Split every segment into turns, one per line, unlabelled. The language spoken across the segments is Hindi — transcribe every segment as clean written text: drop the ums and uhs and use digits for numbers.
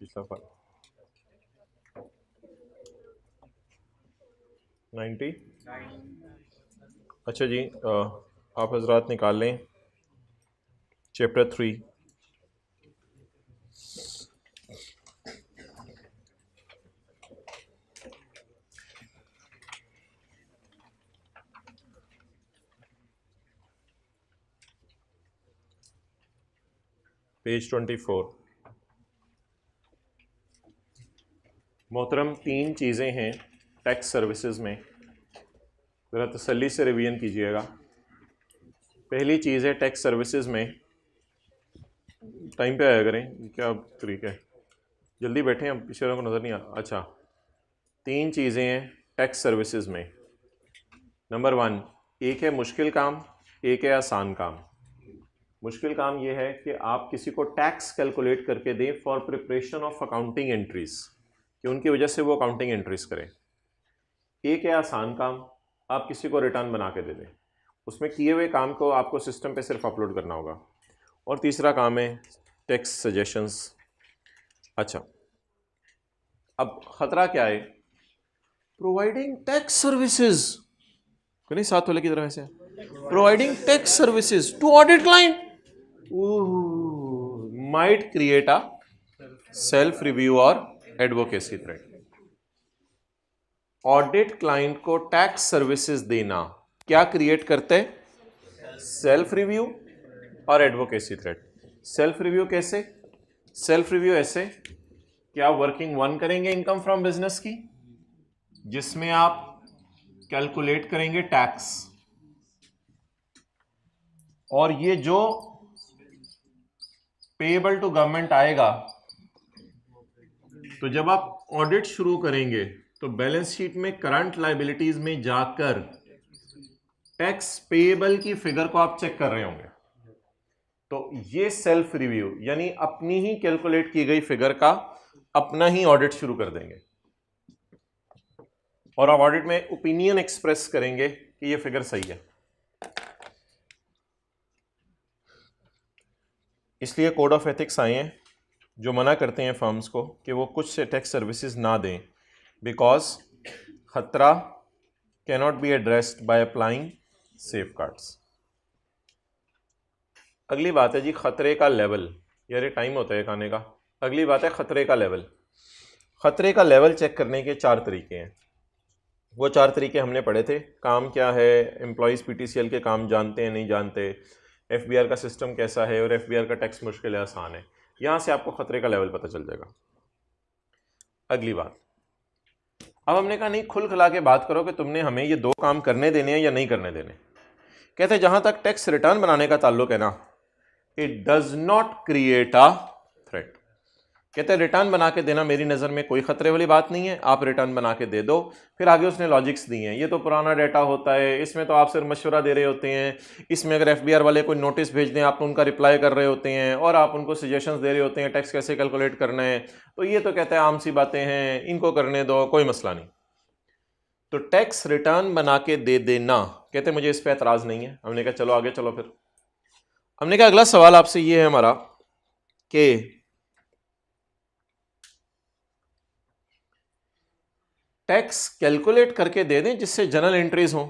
पिछला फाइल 90। अच्छा जी, आप हजरात निकाल लें चैप्टर 3। पेज 24। मोहतरम, 3 चीज़ें हैं टैक्स सर्विसेज में, ज़रा तसल्ली से रिवीजन कीजिएगा। पहली चीज़ है टैक्स सर्विसेज में, टाइम पे आया करें, क्या तरीका है, जल्दी बैठें, अब पीछे वालों को नज़र नहीं आ। अच्छा, 3 चीज़ें हैं टैक्स सर्विसेज में। नंबर 1, एक है मुश्किल काम, एक है आसान काम। मुश्किल काम ये है कि आप किसी को टैक्स कैलकुलेट करके दें for preparation of accounting entries, कि उनकी वजह से वो अकाउंटिंग एंट्रीज करें। एक है आसान काम, आप किसी को रिटर्न बना के दे दें, उसमें किए हुए काम को आपको सिस्टम पे सिर्फ अपलोड करना होगा। और तीसरा काम है टैक्स सजेशंस। अच्छा, अब ख़तरा क्या है? प्रोवाइडिंग टैक्स सर्विसेज, नहीं साथ वाले की तरह से, providing tax services to audit client might create a self review और एडवोकेसी थ्रेट। ऑडिट क्लाइंट को टैक्स सर्विसेज देना क्या क्रिएट करते हैं? सेल्फ रिव्यू और एडवोकेसी थ्रेट। सेल्फ रिव्यू कैसे? सेल्फ रिव्यू ऐसे कि आप वर्किंग 1 करेंगे इनकम फ्रॉम बिजनेस की, जिसमें आप कैलकुलेट करेंगे टैक्स, और ये जो पेएबल टू गवर्नमेंट आएगा, तो जब आप ऑडिट शुरू करेंगे तो बैलेंस शीट में करंट लायबिलिटीज में जाकर टैक्स पेएबल की फिगर को आप चेक कर रहे होंगे। तो ये सेल्फ रिव्यू यानी अपनी ही कैलकुलेट की गई फिगर का अपना ही ऑडिट शुरू कर देंगे, और आप ऑडिट में ओपिनियन एक्सप्रेस करेंगे कि ये फिगर सही है। इसलिए कोड ऑफ एथिक्स आए हैं जो मना करते हैं फर्म्स को कि वो कुछ से टैक्स सर्विसेज ना दें, बिकॉज खतरा cannot be addressed by applying safeguards. अगली बात है जी खतरे का लेवल। यार ये टाइम होता है खाने का। अगली बात है खतरे का लेवल। खतरे का लेवल चेक करने के 4 तरीके हैं। वो 4 तरीके हमने पढ़े थे। काम क्या है, एम्प्लॉयज़ पीटीसीएल के काम जानते हैं नहीं जानते, एफबीआर का सिस्टम कैसा है, और एफबीआर का टैक्स मुश्किल है आसान है। यहाँ से आपको खतरे का लेवल पता चल जाएगा। अगली बात, अब हमने कहा नहीं, खुल खिला के बात करो कि तुमने हमें ये 2 काम करने देने हैं या नहीं करने देने। कहते हैं जहाँ तक टैक्स रिटर्न बनाने का ताल्लुक है ना, it does not create a threat. कहते हैं रिटर्न बना के देना मेरी नज़र में कोई खतरे वाली बात नहीं है, आप रिटर्न बना के दे दो। फिर आगे उसने लॉजिक्स दिए हैं, ये तो पुराना डाटा होता है, इसमें तो आप सिर्फ मशवरा दे रहे होते हैं, इसमें अगर एफबीआर वाले कोई नोटिस भेज दें आप उनका रिप्लाई कर रहे होते हैं, और आप उनको सजेशंस दे रहे होते हैं टैक्स कैसे कैलकुलेट करना है। तो ये तो कहते हैं आम सी बातें हैं, इनको करने दो, कोई मसला नहीं। तो टैक्स रिटर्न बना के दे देना, कहते मुझे इस पर एतराज़ नहीं है। हमने कहा चलो आगे चलो। फिर हमने कहा अगला सवाल आपसे ये है हमारा कि टैक्स कैलकुलेट करके दे दें जिससे जनरल एंट्रीज हों,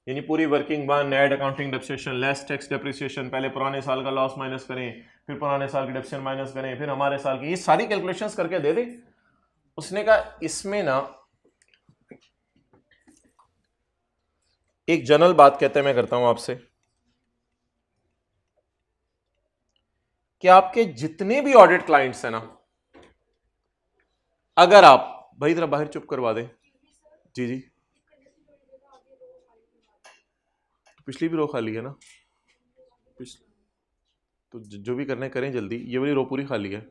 यानी पूरी working 1, net accounting depreciation, less tax depreciation, पहले पुराने साल का लॉस माइनस करें, फिर पुराने साल की डेप्रिसिएशन माइनस करें, फिर हमारे साल की, ये सारी कैलकुलेशंस करके दे दें। उसने कहा इसमें ना एक जनरल बात कहते हैं, मैं करता हूं आपसे, कि आपके जितने भी ऑडिट क्लाइंट्स हैं ना, अगर आप भाई जरा बाहर चुप करवा दें। जी जी, तो पिछली भी रो खाली है ना, तो जो भी करना है करें जल्दी, ये वाली रो पूरी खाली है,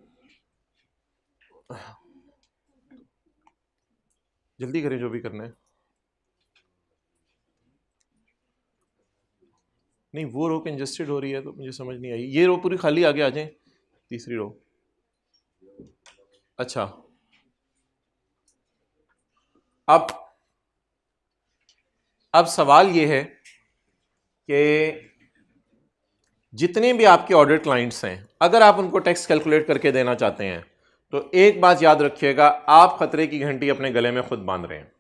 जल्दी करें जो भी करना है। नहीं, वो रो कंजस्टेड हो रही है तो मुझे समझ नहीं आई। ये रो पूरी खाली, आगे आ जाएं, तीसरी रो। अच्छा, अब सवाल ये है कि जितने भी आपके ऑडिट क्लाइंट्स हैं, अगर आप उनको टैक्स कैलकुलेट करके देना चाहते हैं तो एक बात याद रखिएगा, आप खतरे की घंटी अपने गले में खुद बांध रहे हैं।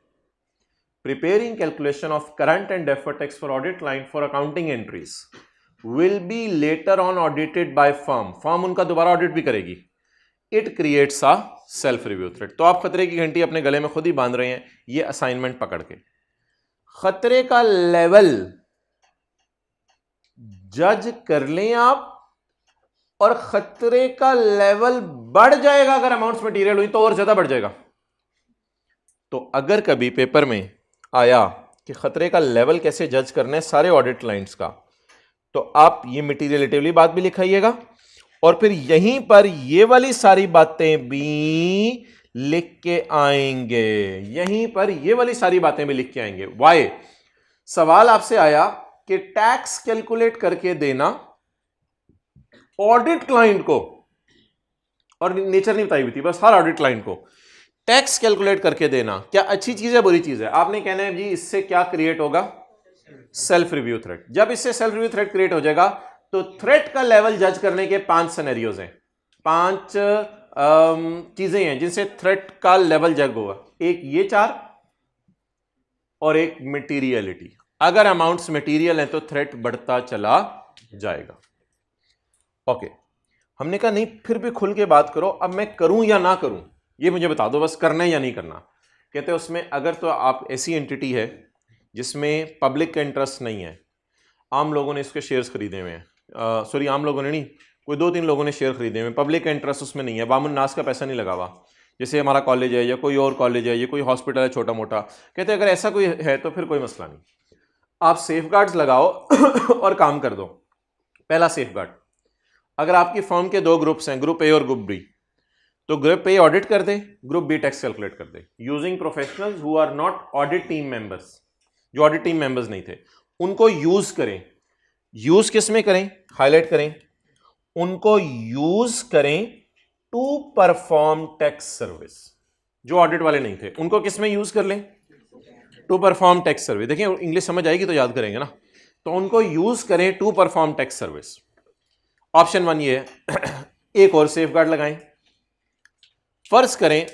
Preparing calculation of current and deferred tax for audit line for accounting entries will be later on audited by firm उनका दोबारा ऑडिट भी करेगी। It creates a self review threat. तो आप खतरे की घंटी अपने गले में खुद ही बांध रहे हैं, ये असाइनमेंट पकड़ के। खतरे का लेवल जज कर लें आप, और खतरे का लेवल बढ़ जाएगा अगर अमाउंट्स मटेरियल हुई तो और ज्यादा बढ़ जाएगा। तो अगर कभी पेपर में आया कि खतरे का लेवल कैसे जज करना है सारे ऑडिट लाइंस का, तो आप ये मटीरियलिटी बात भी लिखाइएगा, और फिर यहीं पर ये वाली सारी बातें भी लिख के आएंगे। यहीं पर ये वाली सारी बातें भी लिख के आएंगे। वाई? सवाल आपसे आया कि टैक्स कैलकुलेट करके देना ऑडिट क्लाइंट को, और नेचर नहीं बताई हुई थी, बस हर ऑडिट क्लाइंट को टैक्स कैलकुलेट करके देना क्या अच्छी चीज है बुरी चीज है? आपने कहना है जी इससे क्या क्रिएट होगा? Self review threat. जब इससे सेल्फ रिव्यू थ्रेट क्रिएट हो जाएगा तो थ्रेट का लेवल जज करने के 5 सिनेरियोज हैं, 5 चीजें हैं जिनसे थ्रेट का लेवल जज होगा। एक ये 4 और एक मटीरियलिटी। अगर अमाउंट्स मटीरियल है तो थ्रेट बढ़ता चला जाएगा। ओके, हमने कहा नहीं फिर भी खुल के बात करो, अब मैं करूं या ना करूं ये मुझे बता दो, बस करना है या नहीं करना। कहते हैं उसमें अगर तो आप ऐसी एंटिटी है जिसमें पब्लिक का इंटरेस्ट नहीं है, आम लोगों ने इसके शेयर्स खरीदे हुए हैं, सॉरी आम लोगों ने नहीं, कोई 2-3 लोगों ने शेयर खरीदे हुए हैं, पब्लिक का इंटरेस्ट उसमें नहीं है, वामुन नास का पैसा नहीं लगा हुआ, जैसे हमारा कॉलेज है या कोई और कॉलेज है या कोई हॉस्पिटल है छोटा मोटा। कहते हैं अगर ऐसा कोई है तो फिर कोई मसला नहीं, आप सेफगार्ड्स लगाओ और काम कर दो। पहला सेफगार्ड, अगर आपकी फर्म के 2 ग्रुप्स हैं, ग्रुप ए और ग्रुप बी, तो ग्रुप ए ऑडिट कर दे, ग्रुप बी टैक्स कैलकुलेट कर दे, using professionals who are not audit team members. जो ऑडिट टीम मेंबर्स नहीं थे उनको यूज करें। यूज किस में करें? हाईलाइट करें, उनको यूज करें टू परफॉर्म टैक्स सर्विस। जो ऑडिट वाले नहीं थे उनको किस में यूज कर लें? To perform tax service. देखिए इंग्लिश समझ आएगी तो याद करेंगे ना। तो उनको यूज करें to perform tax service. Option 1 ये है। एक और सेफगार्ड लगाएं। फर्ज करें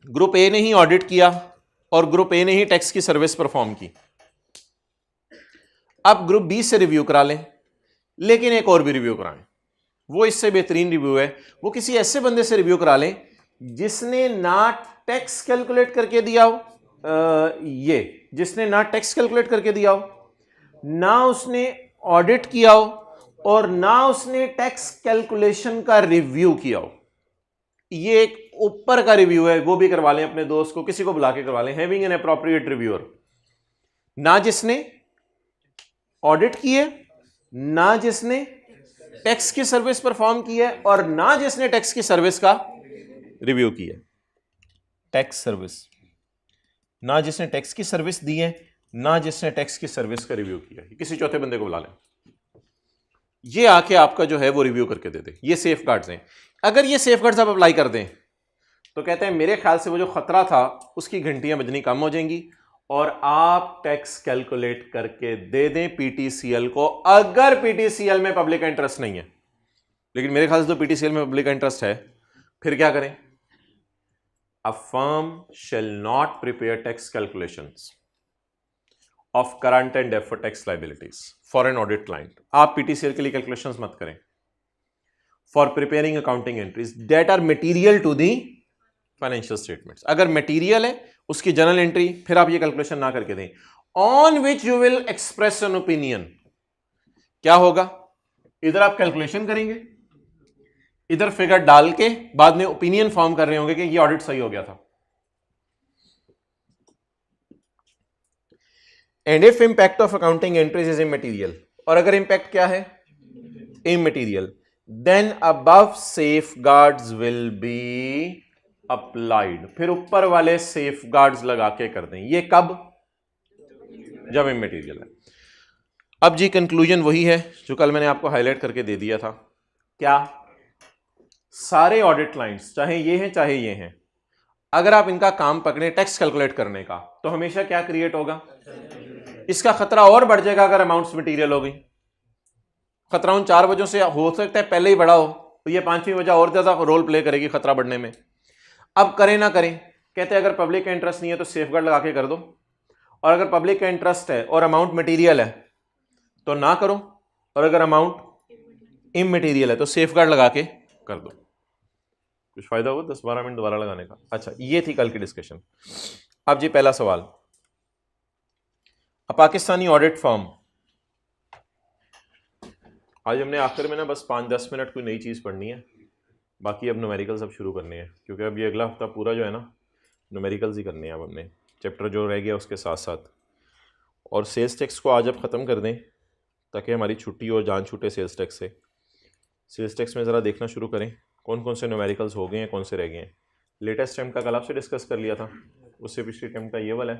ग्रुप ए ने ही ऑडिट किया और ग्रुप ए ने ही टैक्स की सर्विस परफॉर्म की, अब ग्रुप बी से रिव्यू करा लें, लेकिन एक और भी रिव्यू कराएं, वो इससे बेहतरीन रिव्यू है, वो किसी ऐसे बंदे से रिव्यू करा लें जिसने ना टैक्स कैलकुलेट करके दिया हो, जिसने ना टैक्स कैलकुलेट करके दिया हो, ना उसने ऑडिट किया हो, और ना उसने टैक्स कैलकुलेशन का रिव्यू किया हो। ये एक ऊपर का रिव्यू है, वो भी करवा लें, अपने दोस्त को किसी को बुला के करवा लें, हैविंग एन एप्रोप्रिएट रिव्यूअर। ना जिसने ऑडिट किए, ना जिसने टैक्स की सर्विस परफॉर्म की है, और ना जिसने टैक्स की सर्विस का रिव्यू की है। टैक्स सर्विस, ना जिसने टैक्स की सर्विस दी है, ना जिसने टैक्स की सर्विस का रिव्यू किया है। किसी चौथे बंदे को बुला लें, ये आके आपका जो है वो रिव्यू करके दे दे। ये सेफगार्ड्स हैं। अगर ये सेफगार्ड्स आप अप्लाई कर दें तो कहते हैं मेरे ख्याल से वो जो खतरा था उसकी घंटियां बजनी कम हो जाएंगी, और आप टैक्स कैलकुलेट करके दे दें पीटीसीएल को, अगर पीटीसीएल में पब्लिक का इंटरेस्ट नहीं है। लेकिन मेरे ख्याल से तो पीटीसीएल में पब्लिक का इंटरेस्ट है, फिर क्या करें? A firm shall not prepare tax calculations of current and deferred tax liabilities for an audit client. आप पीटीसीएल के लिए कैलकुलेशंस मत करें for preparing accounting entries that are material to the financial statements. अगर मटीरियल है उसकी जनरल एंट्री, फिर आप ये कैलकुलेशन ना करके दें। On which you will express an opinion. क्या होगा? इधर आप कैलकुलेशन करेंगे, इधर फिगर डाल के बाद में ओपिनियन फॉर्म कर रहे होंगे कि ये ऑडिट सही हो गया था। And if impact of accounting entries is immaterial, और अगर इंपैक्ट क्या है? Immaterial, then above safeguards will be applied. फिर ऊपर वाले सेफगार्ड्स लगा के कर दें। ये कब? जब इमैटेरियल है। अब जी कंक्लूजन वही है जो कल मैंने आपको हाईलाइट करके दे दिया था। क्या? सारे ऑडिट क्लाइंट्स चाहे ये हैं चाहे ये हैं, अगर आप इनका काम पकड़े टैक्स कैलकुलेट करने का, तो हमेशा क्या क्रिएट होगा? इसका खतरा और बढ़ जाएगा अगर अमाउंट्स मटेरियल हो गई। खतरा उन 4 वजहों से हो सकता है पहले ही बड़ा हो, तो ये पांचवी वजह और ज़्यादा रोल प्ले करेगी खतरा बढ़ने में। अब करें ना करें, कहते हैं अगर पब्लिक का इंटरेस्ट नहीं है तो सेफगार्ड लगा के कर दो, और अगर पब्लिक का इंटरेस्ट है और अमाउंट मटेरियल है तो ना करो, और अगर अमाउंट इमटेरियल है तो सेफगार्ड लगा के कर दो। कुछ फायदा हुआ 10-12 मिनट दोबारा लगाने का। अच्छा, ये थी कल की डिस्कशन। अब जी पहला सवाल, पाकिस्तानी ऑडिट फर्म। आज हमने आखिर में ना बस 5-10 मिनट कोई नई चीज़ पढ़नी है, बाकी अब न्यूमेरिकल्स अब शुरू करने हैं, क्योंकि अब ये अगला हफ्ता पूरा जो है ना न्यूमेरिकल्स ही करने हैं। अब हमने चैप्टर जो रह गया उसके साथ साथ, और सेल्स टैक्स को आज अब ख़त्म कर दें ताकि हमारी छुट्टी और जान छूटे सेल्स टैक्स से। सेल्स टैक्स में ज़रा देखना शुरू करें कौन कौन से न्यूमेरिकल्स हो गए हैं, कौन से रह गए हैं। लेटेस्ट टाइम का कल आपसे डिस्कस कर लिया था, उससे पिछले टाइम का ये वाला है।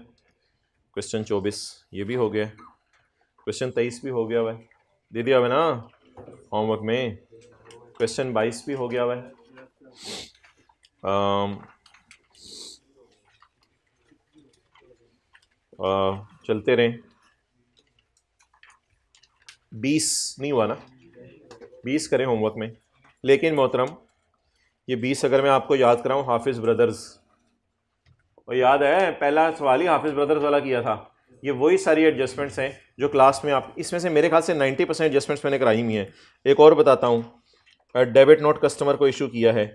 क्वेश्चन 24 ये भी हो गया, क्वेश्चन 23 भी हो गया हुआ है, दे दिया हुआ है ना होमवर्क में। क्वेश्चन 22 भी हो गया हुआ है। चलते रहें। 20 नहीं हुआ ना, 20 करें होमवर्क में। लेकिन मोहतरम ये 20 अगर मैं आपको याद कराऊं, हाफिज़ ब्रदर्स, और याद है पहला सवाल ही हाफिज़ ब्रदर्स वाला किया था। ये वही सारी एडजस्टमेंट्स हैं जो क्लास में आप, इसमें से मेरे ख्याल से 90% एडजस्टमेंट्स मैंने कराई हुई हैं। एक और बताता हूँ, डेबिट नोट कस्टमर को इशू किया है,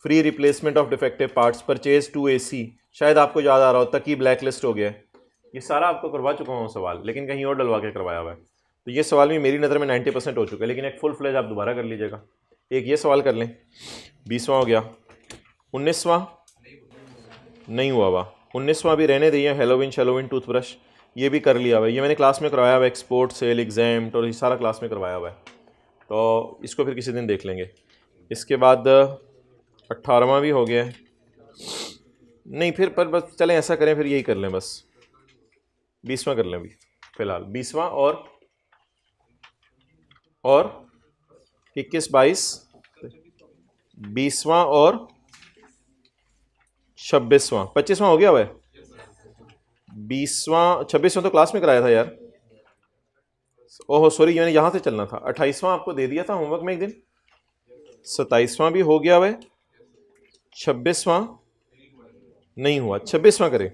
free replacement of defective parts, purchase to AC, शायद आपको याद आ रहा हो, तक ही ब्लैक लिस्ट हो गया है। ये सारा आपको करवा चुका हूँ सवाल, लेकिन कहीं और डलवा के करवाया हुआ है। तो ये सवाल भी मेरी नज़र में 90% हो चुका है, लेकिन एक फुल फ्लेज आप दोबारा कर लीजिएगा। एक ये सवाल कर लें, 20वां हो गया। 19वां नहीं हुआ हुआ, 19वां भी रहने दिए। हेलोविन शेलोविन टूथब्रश ये भी कर लिया हुआ है, ये मैंने क्लास में करवाया हुआ है। एक्सपोर्ट सेल एग्जाम और ये सारा क्लास में करवाया हुआ है, तो इसको फिर किसी दिन देख लेंगे। इसके बाद 18वां भी हो गया है। नहीं फिर पर बस चलें ऐसा करें, फिर यही कर लें, बस 20वां कर लें अभी फिलहाल। 20वां और 21, 22, 20वां और 26वां, 25वां हो गया हुआ है। 20वां 26वां तो क्लास में कराया था यार, ओहो सॉरी, मैंने यहाँ से चलना था। 28वां आपको दे दिया था होमवर्क में एक दिन। 27वां भी हो गया हुआ है। 26वां नहीं हुआ, 26वां करें।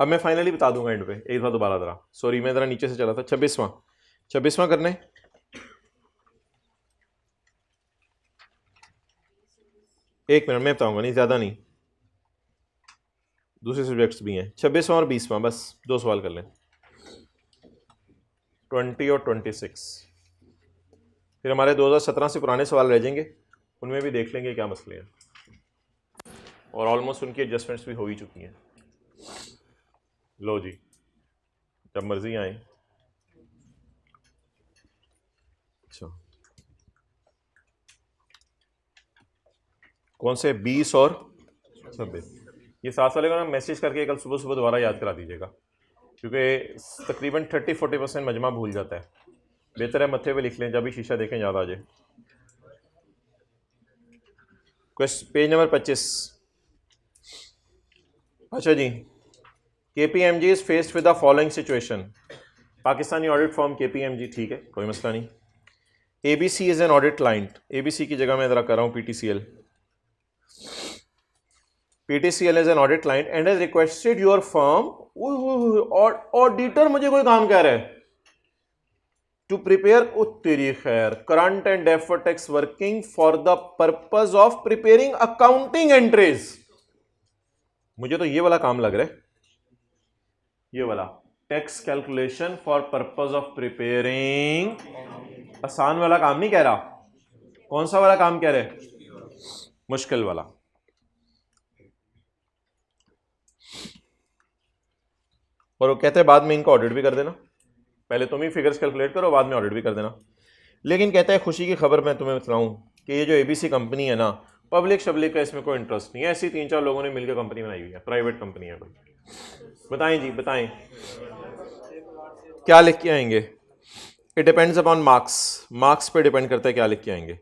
अब मैं फाइनली बता दूंगा एंड पे, एक बार दोबारा ज़रा, सॉरी मैं ज़रा नीचे से चला था। 26वां करने। एक मिनट में बताऊंगा, नहीं ज़्यादा नहीं, दूसरे सब्जेक्ट्स भी हैं। 26वां और 20वां, बस 2 सवाल कर लें। 20 और 26, फिर हमारे 2017 से पुराने सवाल रह जाएंगे, उनमें भी देख लेंगे क्या मसले हैं, और ऑलमोस्ट उनकी एडजस्टमेंट्स भी हो ही चुकी हैं। लो जी, जब मर्जी आए। अच्छा कौन से 20 और 26, ये 7 वाले का ना मैसेज करके कल सुबह सुबह दोबारा याद करा दीजिएगा, क्योंकि तकरीबन 30-40% मजमा भूल जाता है। बेहतर है मत्थे पे लिख लें, जब भी शीशा देखें याद आ जाए। Page number 25। अच्छा जी, KPMG is faced with the following situation. Pakistani audit firm KPMG, ठीक है कोई मसला नहीं। ABC is an audit client, ABC की जगह मैं ज़रा कर रहा हूँ PTCL। PTCL is an audit client and has requested your firm, auditor मुझे कोई काम कह रहा है, टू प्रिपेयर तेरी खैर current and deferred tax working for the purpose of preparing accounting entries. मुझे तो ये वाला काम लग रहा है, ये वाला tax calculation for purpose of preparing. आसान वाला काम नहीं कह रहा, कौन सा वाला काम कह रहे? मुश्किल वाला। और वो कहते हैं बाद में इनका ऑडिट भी कर देना, पहले तुम ही फिगर्स कैलकुलेट करो, बाद में ऑडिट भी कर देना। लेकिन कहता है खुशी की खबर मैं तुम्हें बताऊं कि ये जो ABC कंपनी है ना, पब्लिक शब्लिक का इसमें कोई इंटरेस्ट नहीं है, ऐसी 3-4 लोगों ने मिलकर कंपनी बनाई हुई है, प्राइवेट कंपनी है कोई। बताएं जी बताएं, क्या लिख के आएंगे? इट डिपेंड्स अपॉन मार्क्स पे डिपेंड करता है क्या लिख के आएंगे।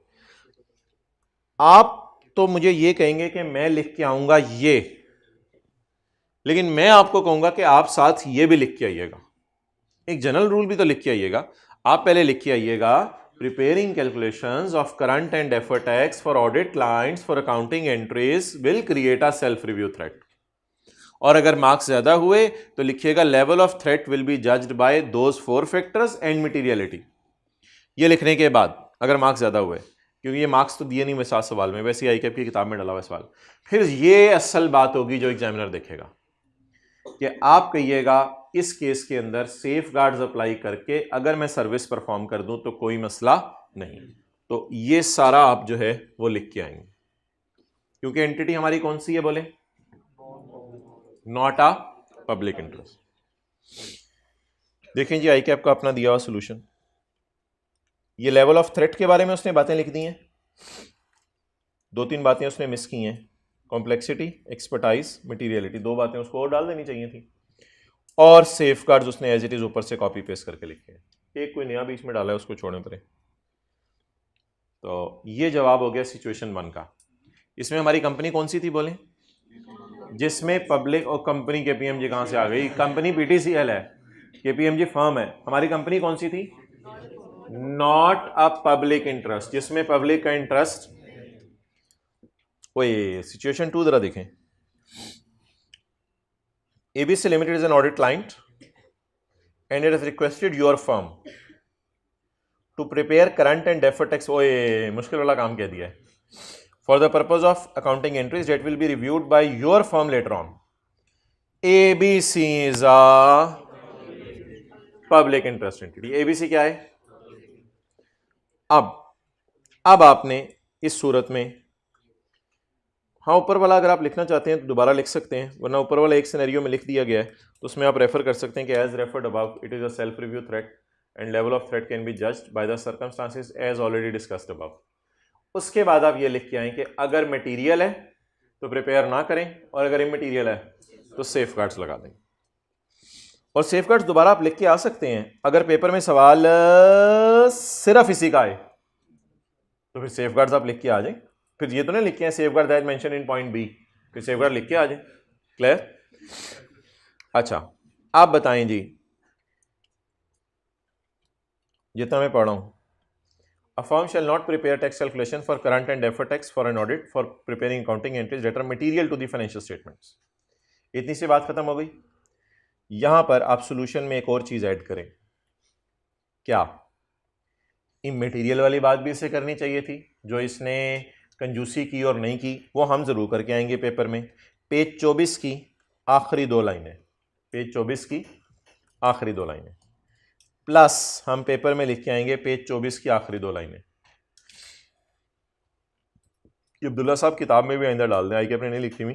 आप तो मुझे ये कहेंगे कि मैं लिख के आऊंगा ये, लेकिन मैं आपको कहूंगा कि आप साथ ये भी लिख के आइएगा, एक जनरल रूल भी तो लिख के आइएगा। आप पहले लिख के आइएगा preparing calculations of current and deferred tax for audit clients for accounting entries will create a self review threat. और अगर मार्क्स ज्यादा हुए तो लिखिएगा level of threat will be judged bye those 4 factors and materiality. ये लिखने के बाद अगर मार्क्स ज्यादा हुए, क्योंकि ये मार्क्स तो दिए नहीं मैं 7 सवाल में, वैसे ही ICAP की किताब में डाला हुआ सवाल, फिर ये असल बात होगी जो एग्जामिनर देखेगा कि आप कहिएगा इस केस के अंदर सेफ गार्ड्स अप्लाई करके अगर मैं सर्विस परफॉर्म कर दूं तो कोई मसला नहीं। तो ये सारा आप जो है वो लिख के आएंगे, क्योंकि एंटिटी हमारी कौन सी है बोले, नॉट अ पब्लिक इंटरेस्ट। देखें जी ICAP का अपना दिया हुआ सोल्यूशन, ये लेवल ऑफ थ्रेट के बारे में उसने बातें लिख दी हैं, 2-3 बातें उसने मिस की हैं, कॉम्प्लेक्सिटी, एक्सपर्टाइज, मटीरियलिटी, 2 बातें उसको और डाल देनी चाहिए थी, और सेफ गार्ड्स उसने एज इट इज ऊपर से कॉपी पेस्ट करके लिखे हैं, एक कोई नया बीच में डाला है उसको छोड़ने पड़े। तो ये जवाब हो गया सिचुएशन 1 का। इसमें हमारी कंपनी कौन सी थी बोले, जिसमें पब्लिक, और कंपनी KPMG कहां से आ गई, कंपनी PTCL है, KPMG फर्म है, हमारी कंपनी कौन सी थी, नॉट अ पब्लिक इंटरेस्ट, जिसमें पब्लिक का इंटरेस्ट। वही सिचुएशन 2 जरा देखें। ABC Limited is an audit client and it has requested your firm to prepare current and deferred tax, ओए मुश्किल वाला काम कह दिया है, for the purpose of accounting entries that will be reviewed by your firm later on. ABC is a public interest entity. ABC क्या है? अब आपने इस सूरत में, हाँ ऊपर वाला अगर आप लिखना चाहते हैं तो दोबारा लिख सकते हैं, वरना ऊपर वाला एक सिनेरियो में लिख दिया गया है तो उसमें आप रेफर कर सकते हैं कि as referred above it is a self review threat and level of threat can be judged by the circumstances as already discussed above. उसके बाद आप ये लिख के आए कि अगर मटीरियल है तो प्रिपेयर ना करें, और अगर इमटीरियल है तो सेफ गार्ड्स लगा दें। और सेफ गार्ड्स दोबारा आप लिख के आ सकते हैं, अगर पेपर में सवाल सिर्फ इसी का है तो फिर सेफ गार्ड्स आप लिख के आ जाए, फिर ये तो नहीं लिखे हैं safeguard that mention in point B, फिर सेफ गार्ड लिख के आ जाए। क्लियर? अच्छा आप बताएं जी, जितना मैं पढ़ रहा हूं, a firm shall not prepare tax calculation for current and deferred tax for an audit for preparing accounting entries that are material to the financial statements. इतनी सी बात खत्म हो गई। यहां पर आप सोल्यूशन में एक और चीज ऐड करें, क्या इमटीरियल वाली बात भी इसे करनी चाहिए थी, जो इसने कंजूसी की और नहीं की वो हम ज़रूर करके आएंगे पेपर में। पेज 24 की आखिरी 2 लाइनें, पेज 24 की आखिरी 2 लाइनें, प्लस हम पेपर में लिख के आएंगे पेज 24 की आखिरी 2 लाइनें। ये अब्दुल्ला साहब किताब में भी आइंदा डाल दें, ICAP ने नहीं लिखी हुई,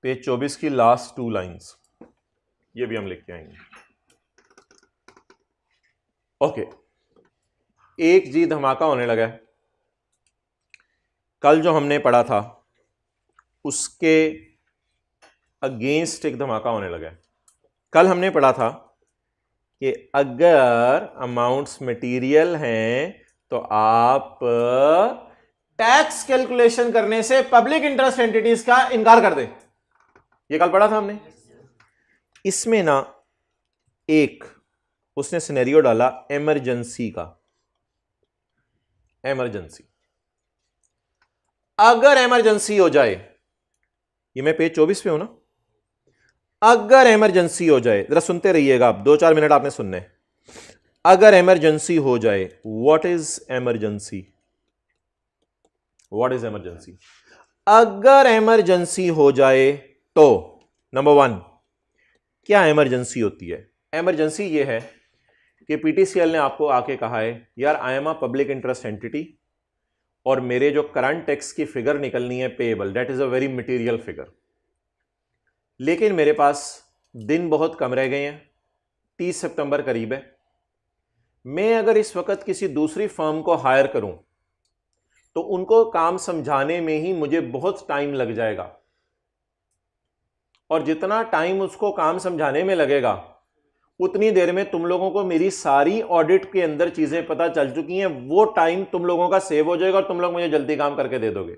पेज 24 की लास्ट 2 लाइन्स ये भी हम लिख के आएंगे। ओके, एक जी धमाका होने लगा है। कल जो हमने पढ़ा था उसके अगेंस्ट एक धमाका होने लगा है। कल हमने पढ़ा था कि अगर अमाउंट्स मटेरियल हैं तो आप टैक्स कैलकुलेशन करने से पब्लिक इंटरेस्ट एंटिटीज का इनकार कर दें। ये कल पढ़ा था हमने। इसमें ना एक उसने सिनेरियो डाला इमरजेंसी का, इमरजेंसी, अगर इमरजेंसी हो जाए, ये मैं पेज 24 पे हूं ना, अगर इमरजेंसी हो जाए, जरा सुनते रहिएगा आप, 2-4 मिनट आपने सुनने। अगर इमरजेंसी हो जाए, what is emergency, what is emergency? अगर इमरजेंसी हो जाए तो नंबर 1 क्या इमरजेंसी होती है? इमरजेंसी ये है कि PTCL ने आपको आके कहा है यार I am a public interest entity और मेरे जो करंट टैक्स की फिगर निकलनी है payable, that is a very material figure, लेकिन मेरे पास दिन बहुत कम रह गए हैं, 30 सितंबर करीब है। मैं अगर इस वक्त किसी दूसरी फर्म को हायर करूं तो उनको काम समझाने में ही मुझे बहुत टाइम लग जाएगा, और जितना टाइम उसको काम समझाने में लगेगा उतनी देर में तुम लोगों को मेरी सारी ऑडिट के अंदर चीजें पता चल चुकी हैं, वो टाइम तुम लोगों का सेव हो जाएगा और तुम लोग मुझे जल्दी काम करके दे दोगे।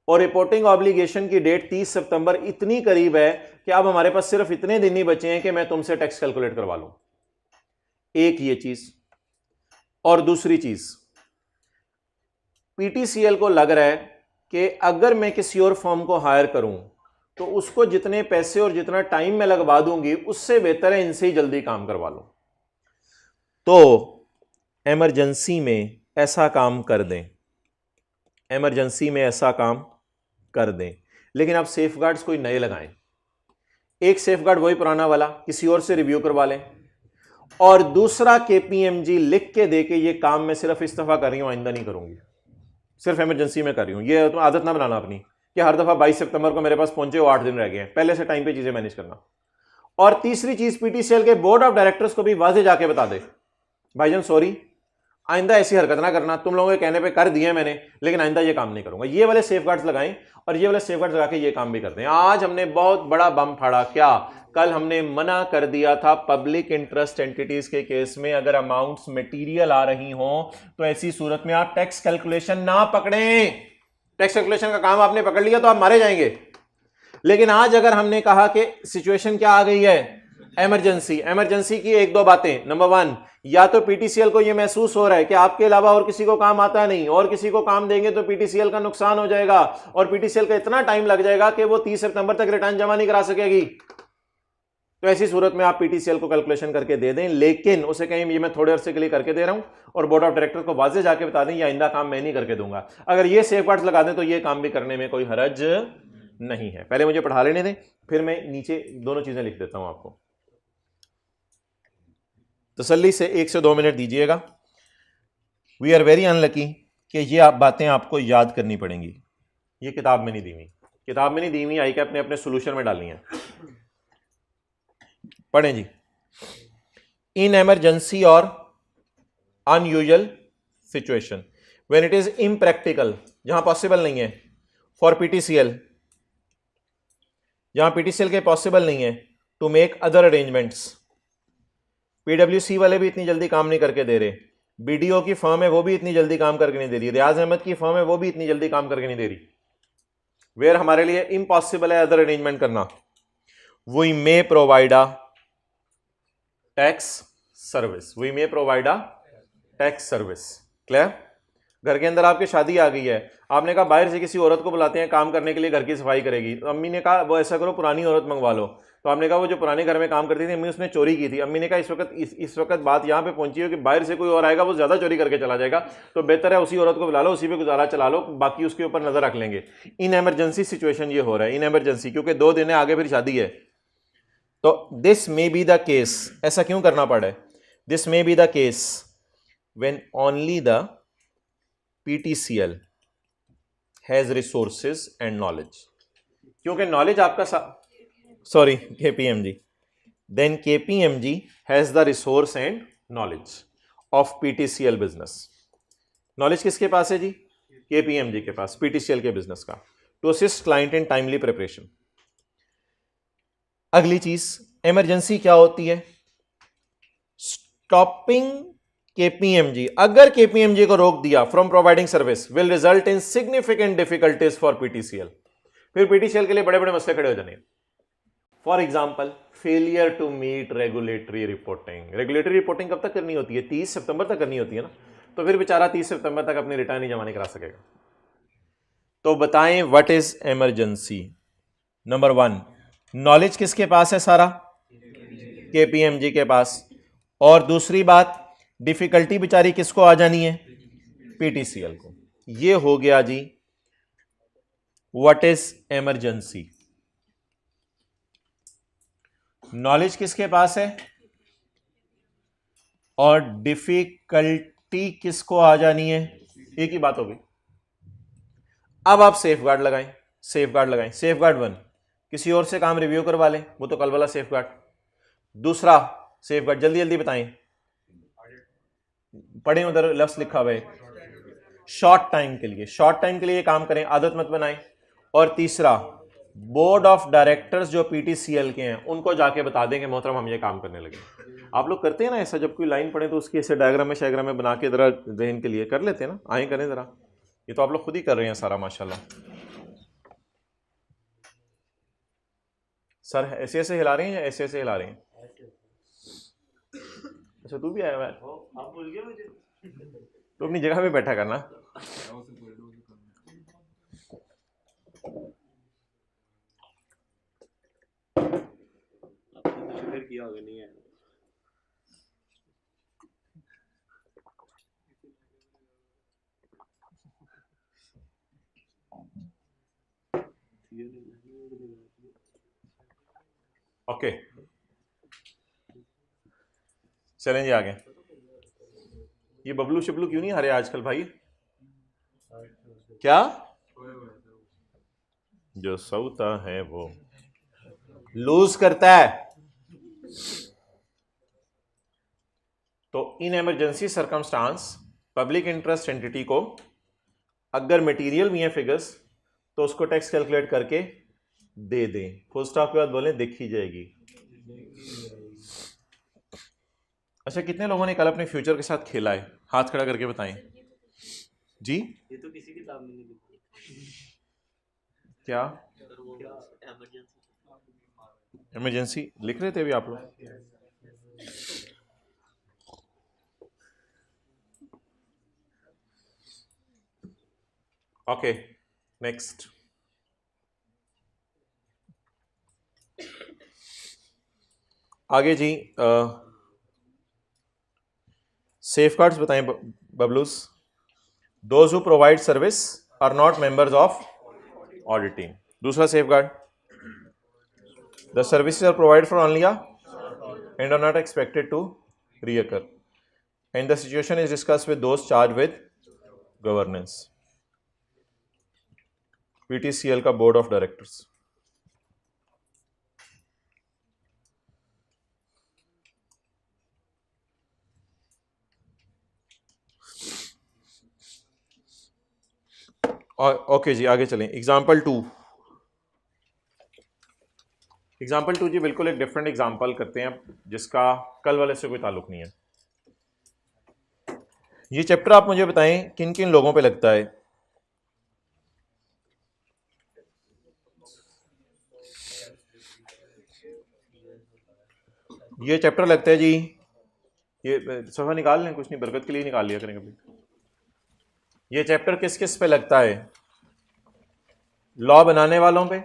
और रिपोर्टिंग ऑब्लिगेशन की डेट 30 सितंबर इतनी करीब है कि अब हमारे पास सिर्फ इतने दिन ही बचे हैं कि मैं तुमसे टैक्स कैलकुलेट करवा लूं। एक ये चीज। और दूसरी चीज, पीटीसीएल को लग रहा है कि अगर मैं किसी और फर्म को हायर करूं तो उसको जितने पैसे और जितना टाइम मैं लगवा दूंगी उससे बेहतर है इनसे ही जल्दी काम करवा लो। तो इमरजेंसी में ऐसा काम कर दें, इमरजेंसी में ऐसा काम कर दें, लेकिन आप सेफगार्ड्स कोई नए लगाएं। एक सेफगार्ड वही पुराना वाला किसी और से रिव्यू करवा लें, और दूसरा केपीएमजी लिख के दे के ये काम मैं सिर्फ इस दफा कर रही हूं, आइंदा नहीं करूंगी, सिर्फ इमरजेंसी में कर रही हूं। ये तो आदत ना बनाना अपनी कि हर दफा 22 सितंबर को मेरे पास पहुंचे हो 8 दिन रह गए हैं, पहले से टाइम पे चीजें मैनेज करना। और तीसरी चीज, पीटीसीएल के बोर्ड ऑफ डायरेक्टर्स को भी वाजे जाके बता दे, भाईजान सॉरी, आइंदा ऐसी हरकत ना करना, तुम लोगों के कहने पे कर दिए मैंने, लेकिन आइंदा ये काम नहीं करूंगा। ये वाले सेफगार्ड्स लगाएं और ये वाले सेफगार्ड्स लगा के ये काम भी करते हैं। आज हमने बहुत बड़ा बम फाड़ा। क्या? कल हमने मना कर दिया था पब्लिक इंटरेस्ट एंटिटीज के केस में अगर अमाउंट्स मटेरियल आ रही हो तो ऐसी सूरत में आप टैक्स कैलकुलेशन ना पकड़ें। टैक्स कैलकुलेशन का काम आपने पकड़ लिया तो आप मारे जाएंगे। लेकिन आज अगर हमने कहा कि सिचुएशन क्या आ गई है, इमरजेंसी, इमरजेंसी की एक दो बातें। नंबर 1, या तो पीटीसीएल को यह महसूस हो रहा है कि आपके अलावा और किसी को काम आता नहीं, और किसी को काम देंगे तो पीटीसीएल का नुकसान हो जाएगा और पीटीसीएल का इतना टाइम लग जाएगा कि वो 30 सितंबर तक रिटर्न जमा नहीं करा सकेगी। तो ऐसी सूरत में आप पीटीसीएल को कैलकुलेशन करके दे दें, लेकिन उसे कहीं ये मैं थोड़े अरसे के लिए करके दे रहा हूं और बोर्ड ऑफ डायरेक्टर को वाजे जाके बता दें ये आइंदा काम मैं नहीं करके दूंगा। अगर ये सेफगार्ड्स लगा दें तो ये काम भी करने में कोई हरज नहीं है। पहले मुझे पढ़ा लेने दें, फिर मैं नीचे दोनों चीजें लिख देता हूं आपको। तसल्ली से 1 से 2 मिनट दीजिएगा। वी आर वेरी अनलकी कि ये आप बातें आपको याद करनी पड़ेंगी। ये किताब में नहीं दी हुई, किताब में नहीं दी हुई, आई के अपने अपने सोल्यूशन में डालनी है। पढ़ें जी। इन इमरजेंसी और unusual situation, when it is impractical, जहां पॉसिबल नहीं है, फॉर पीटीसीएल, जहां पीटीसीएल के पॉसिबल नहीं है टू मेक अदर अरेंजमेंट्स। पीडब्ल्यूसी वाले भी इतनी जल्दी काम नहीं करके दे रहे, बीडीओ की फर्म है वो भी इतनी जल्दी काम करके नहीं दे रही, रियाज अहमद की फर्म है वो भी इतनी जल्दी काम करके नहीं दे रही, वेयर हमारे लिए इम्पॉसिबल है अदर अरेंजमेंट करना। We may provide a tax service, we may provide a tax service. Clear? घर के अंदर आपकी शादी आ गई है, आपने कहा बाहर से किसी औरत को बुलाते हैं काम करने के लिए, घर की सफाई करेगी, तो अम्मी ने कहा वो ऐसा करो पुरानी औरत मंगवा लो, तो आपने कहा वो जो पुराने घर में काम करती थी अम्मी उसने चोरी की थी। अम्मी ने कहा इस वक्त बात यहाँ पे पहुंची है कि बाहर से कोई और आएगा वो ज्यादा चोरी करके चला जाएगा, तो बेहतर है उसी औरत को बुला लो, उसी पे गुजारा चला लो, बाकी उसके ऊपर नजर रख लेंगे। इन इमरजेंसी सिचुएशन ये हो रहा है, इन इमरजेंसी, क्योंकि 2 दिन है आगे फिर शादी है। तो this may be the case, ऐसा क्यों करना पड़ा है? This may be the case when only the PTCL has resources and knowledge, क्योंकि नॉलेज आपका sorry KPMG, then KPMG has the resource and knowledge of PTCL business. Knowledge किसके पास है जी? केपीएमजी के पास, पीटीसीएल के बिजनेस का, to assist client in timely preparation. अगली चीज, इमरजेंसी क्या होती है? स्टॉपिंग केपीएमजी, अगर केपीएमजी को रोक दिया from providing service will result in significant difficulties for PTCL. फिर पीटीसीएल के लिए बड़े बड़े मसले खड़े हो जाने। For example, failure to meet regulatory reporting. Regulatory reporting कब तक करनी होती है? 30 सितंबर तक करनी होती है ना, तो फिर बेचारा 30 सितंबर तक अपनी रिटर्न ही जमा नहीं करा सकेगा। तो बताएं what is emergency. Number 1, knowledge किसके पास है? सारा केपीएमजी के पास। और दूसरी बात, डिफिकल्टी बेचारी किसको आ जानी है? पीटीसीएल को। ये हो गया जी व्हाट इज इमरजेंसी। नॉलेज किसके पास है और डिफिकल्टी किसको आ जानी है? एक ही बात होगी। अब आप सेफगार्ड लगाएं, सेफगार्ड लगाएं। सेफगार्ड 1, किसी और से काम रिव्यू करवा लें, वो तो कल वाला सेफगार्ड। दूसरा सेफगार्ड, जल्दी जल्दी बताएं, पढ़ें, उधर लफ्ज लिखा हुआ है, शॉर्ट टाइम के लिए, शॉर्ट टाइम के लिए काम करें, आदत मत बनाएं। और तीसरा, बोर्ड ऑफ डायरेक्टर्स जो पीटीसीएल के हैं उनको जाके बता देंगे मोहतरम हम ये काम करने लगे। आप लोग करते हैं ना ऐसा, जब कोई लाइन पढ़े तो उसकी ऐसे डायग्राम में शायग्राम में बना के जरा जहन के लिए कर लेते हैं ना, आए करें जरा। ये तो आप लोग खुद ही कर रहे हैं सारा माशाल्लाह। सर ऐसे ऐसे हिला रहे हैं या ऐसे ऐसे हिला रहे हैं? अच्छा तू भी आया हुआ है? आप भूल गए मुझे। तो अपनी जगह पे बैठा करना।
किया होगा नहीं है।
ओके चलें जी आगे। ये बबलू शिबलू क्यों नहीं आ रहे आजकल भाई? क्या जो सोता है वो लूज करता है। तो in emergency circumstance public interest entity को अगर मटेरियल भी है फिगर्स तो उसको टैक्स कैलकुलेट करके दे दें। फुल स्टॉप के बाद बोलें देखी जाएगी। अच्छा कितने लोगों ने कल अपने फ्यूचर के साथ खेला है? हाथ खड़ा करके बताएं जी।
ये तो किसी किताब में नहीं लिखा।
क्या
इमरजेंसी
इमरजेंसी लिख रहे थे अभी आप लोग? Okay next. आगे जी सेफगार्ड्स बताएं बबलूस। Those who provide service are not members of audit team. दूसरा safeguard the services are provide for only and are not expected to reoccur and the situation is discussed with those charged with governance। PTCL का बोर्ड ऑफ डायरेक्टर्स। ओके जी आगे चलें। एग्जाम्पल 2 जी बिल्कुल एक डिफरेंट एग्जाम्पल करते हैं जिसका कल वाले से कोई ताल्लुक नहीं है। ये चैप्टर आप मुझे बताएं किन किन लोगों पे लगता है? ये चैप्टर लगता है जी, ये सफा निकाल लें, कुछ नहीं बरकत के लिए निकाल लिया करें कभी। ये चैप्टर किस किस पे लगता है? लॉ बनाने वालों पे,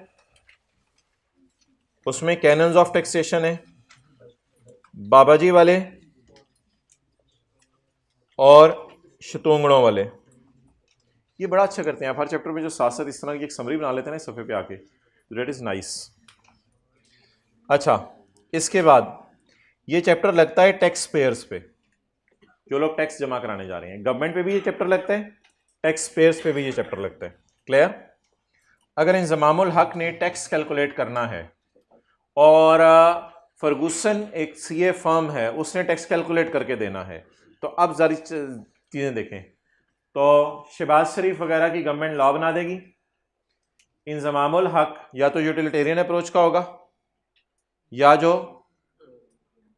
उसमें कैनन्स ऑफ टैक्सेशन है, बाबाजी वाले और शतुंगड़ों वाले। ये बड़ा अच्छा करते हैं आप हर चैप्टर में जो साथ साथ इस तरह की एक समरी बना लेते हैं ना सफ़े पे आके, दैट इज़ नाइस। अच्छा इसके बाद ये चैप्टर लगता है टैक्स पेयर्स पे, जो लोग टैक्स जमा कराने जा रहे हैं। गवर्नमेंट पे भी ये चैप्टर लगता है, टैक्स पेयर्स पे भी ये चैप्टर लगता है। क्लियर? अगर इंज़मामुल हक ने टैक्स कैलकुलेट करना है और फर्गूसन एक सीए फर्म है, उसने टैक्स कैलकुलेट करके देना है, तो अब सारी चीज़ें देखें तो शहबाज शरीफ वगैरह की गवर्नमेंट लॉ बना देगी। इंज़मामुल हक या तो यूटिलिटेरियन अप्रोच का होगा, या जो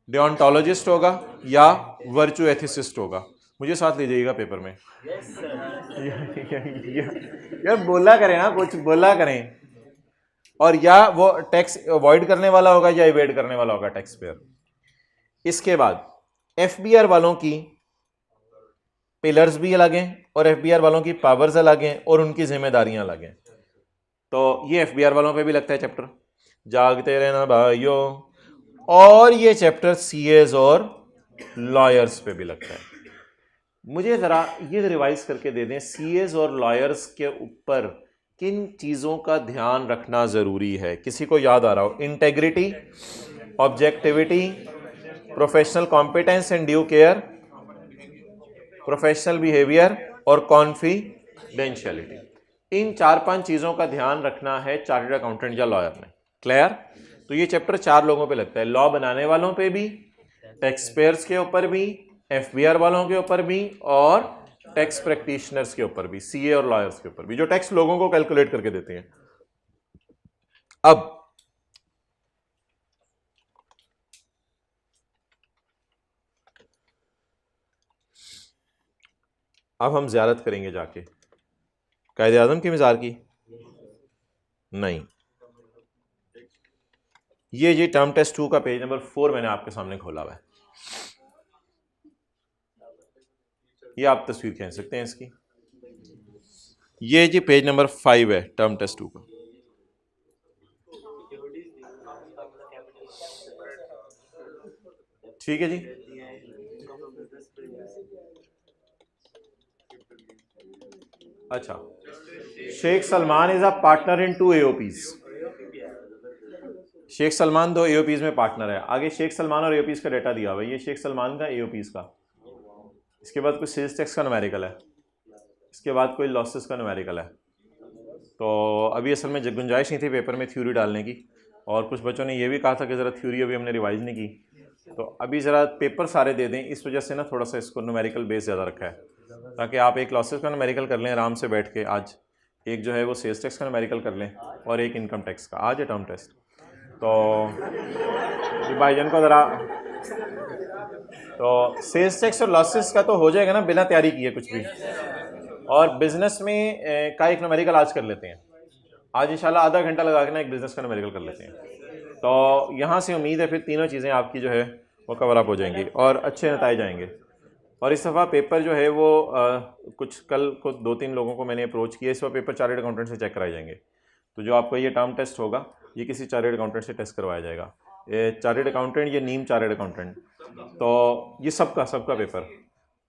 डिओंटोलॉजिस्ट होगा, या वर्चू एथिसिस्ट होगा। मुझे साथ ले जाइएगा पेपर में। यार बोला करें ना, कुछ बोला करें। और या वो टैक्स अवॉइड करने वाला होगा या इवेड करने वाला होगा टैक्स पेयर। इसके बाद एफबीआर वालों की पिलर्स भी अलग हैं और एफबीआर वालों की पावर्स अलग हैं और उनकी जिम्मेदारियां अलग हैं। तो ये एफबीआर वालों पे भी लगता है चैप्टर, जागते रहना भाइयों। और ये चैप्टर सीएस और लॉयर्स पे भी लगता है। मुझे ज़रा ये रिवाइज करके दे दें, सीएस और लॉयर्स के ऊपर किन चीज़ों का ध्यान रखना ज़रूरी है? किसी को याद आ रहा हो? Integrity, objectivity, professional competence and due care, professional behaviour और कॉन्फिडेंशियलिटी। इन 4-5 चीज़ों का ध्यान रखना है चार्टर्ड अकाउंटेंट या लॉयर ने। क्लियर? तो ये चैप्टर 4 लोगों पे लगता है, लॉ बनाने वालों पे भी, टैक्स पेयर्स के ऊपर भी, एफबीआर वालों के ऊपर भी और टैक्स प्रैक्टिशनर्स के ऊपर भी, सीए और लॉयर्स के ऊपर भी, जो टैक्स लोगों को कैलकुलेट करके देते हैं। अब हम ज़ियारत करेंगे जाके कायदे आज़म की मज़ार की। नहीं, ये टर्म टेस्ट 2 का पेज नंबर 4 मैंने आपके सामने खोला हुआ है। ये आप तस्वीर खींच सकते हैं इसकी। ये जी पेज नंबर 5 है टर्म टेस्ट 2 का। ठीक है जी। अच्छा, Sheikh Salman is a partner in 2 AOPs। Sheikh Salman 2 AOPs में पार्टनर है। आगे शेख सलमान और AOPs का डेटा दिया हुआ है। ये शेख सलमान का AOPs का। इसके बाद कोई सेल्स टैक्स का न्यूमेरिकल है। इसके बाद कोई लॉसेस का न्यूमेरिकल है। तो अभी असल में गुंजाइश नहीं थी पेपर में थ्योरी डालने की, और कुछ बच्चों ने ये भी कहा था कि ज़रा थ्योरी अभी हमने रिवाइज नहीं की, तो अभी ज़रा पेपर सारे दे दें। इस वजह से ना थोड़ा सा इसको न्यूमेरिकल बेस ज़्यादा रखा है, ताकि आप एक लॉसेस का न्यूमेरिकल कर लें आराम से बैठ के आज, एक जो है वो सेल्स टैक्स का न्यूमेरिकल कर लें, और एक इनकम टैक्स का। आज है टर्म टेस्ट। तो भाईजान को ज़रा, तो सेल्स टैक्स और लॉसेस का तो हो जाएगा ना बिना तैयारी किए कुछ भी। और बिजनेस में का एक न्यूमेरिकल आज कर लेते हैं। आज इंशाल्लाह आधा घंटा लगा के ना एक बिजनेस का न्यूमेरिकल कर लेते हैं। तो यहाँ से उम्मीद है फिर तीनों चीज़ें आपकी जो है वो कवर अप हो जाएंगी और अच्छे नताइज आएंगे। और इस दफ़ा पेपर जो है वो कुछ कल को 2-3 लोगों को मैंने अप्रोच किया। इस बार पेपर चार्टर्ड अकाउंटेंट से चेक कराए जाएंगे। तो जो आपको ये टर्म टेस्ट होगा ये किसी चार्टर्ड अकाउंटेंट से टेस्ट करवाया जाएगा। ये चार्टर्ड अकाउंटेंट, ये नीम चार्टर्ड अकाउंटेंट, तो ये सबका पेपर।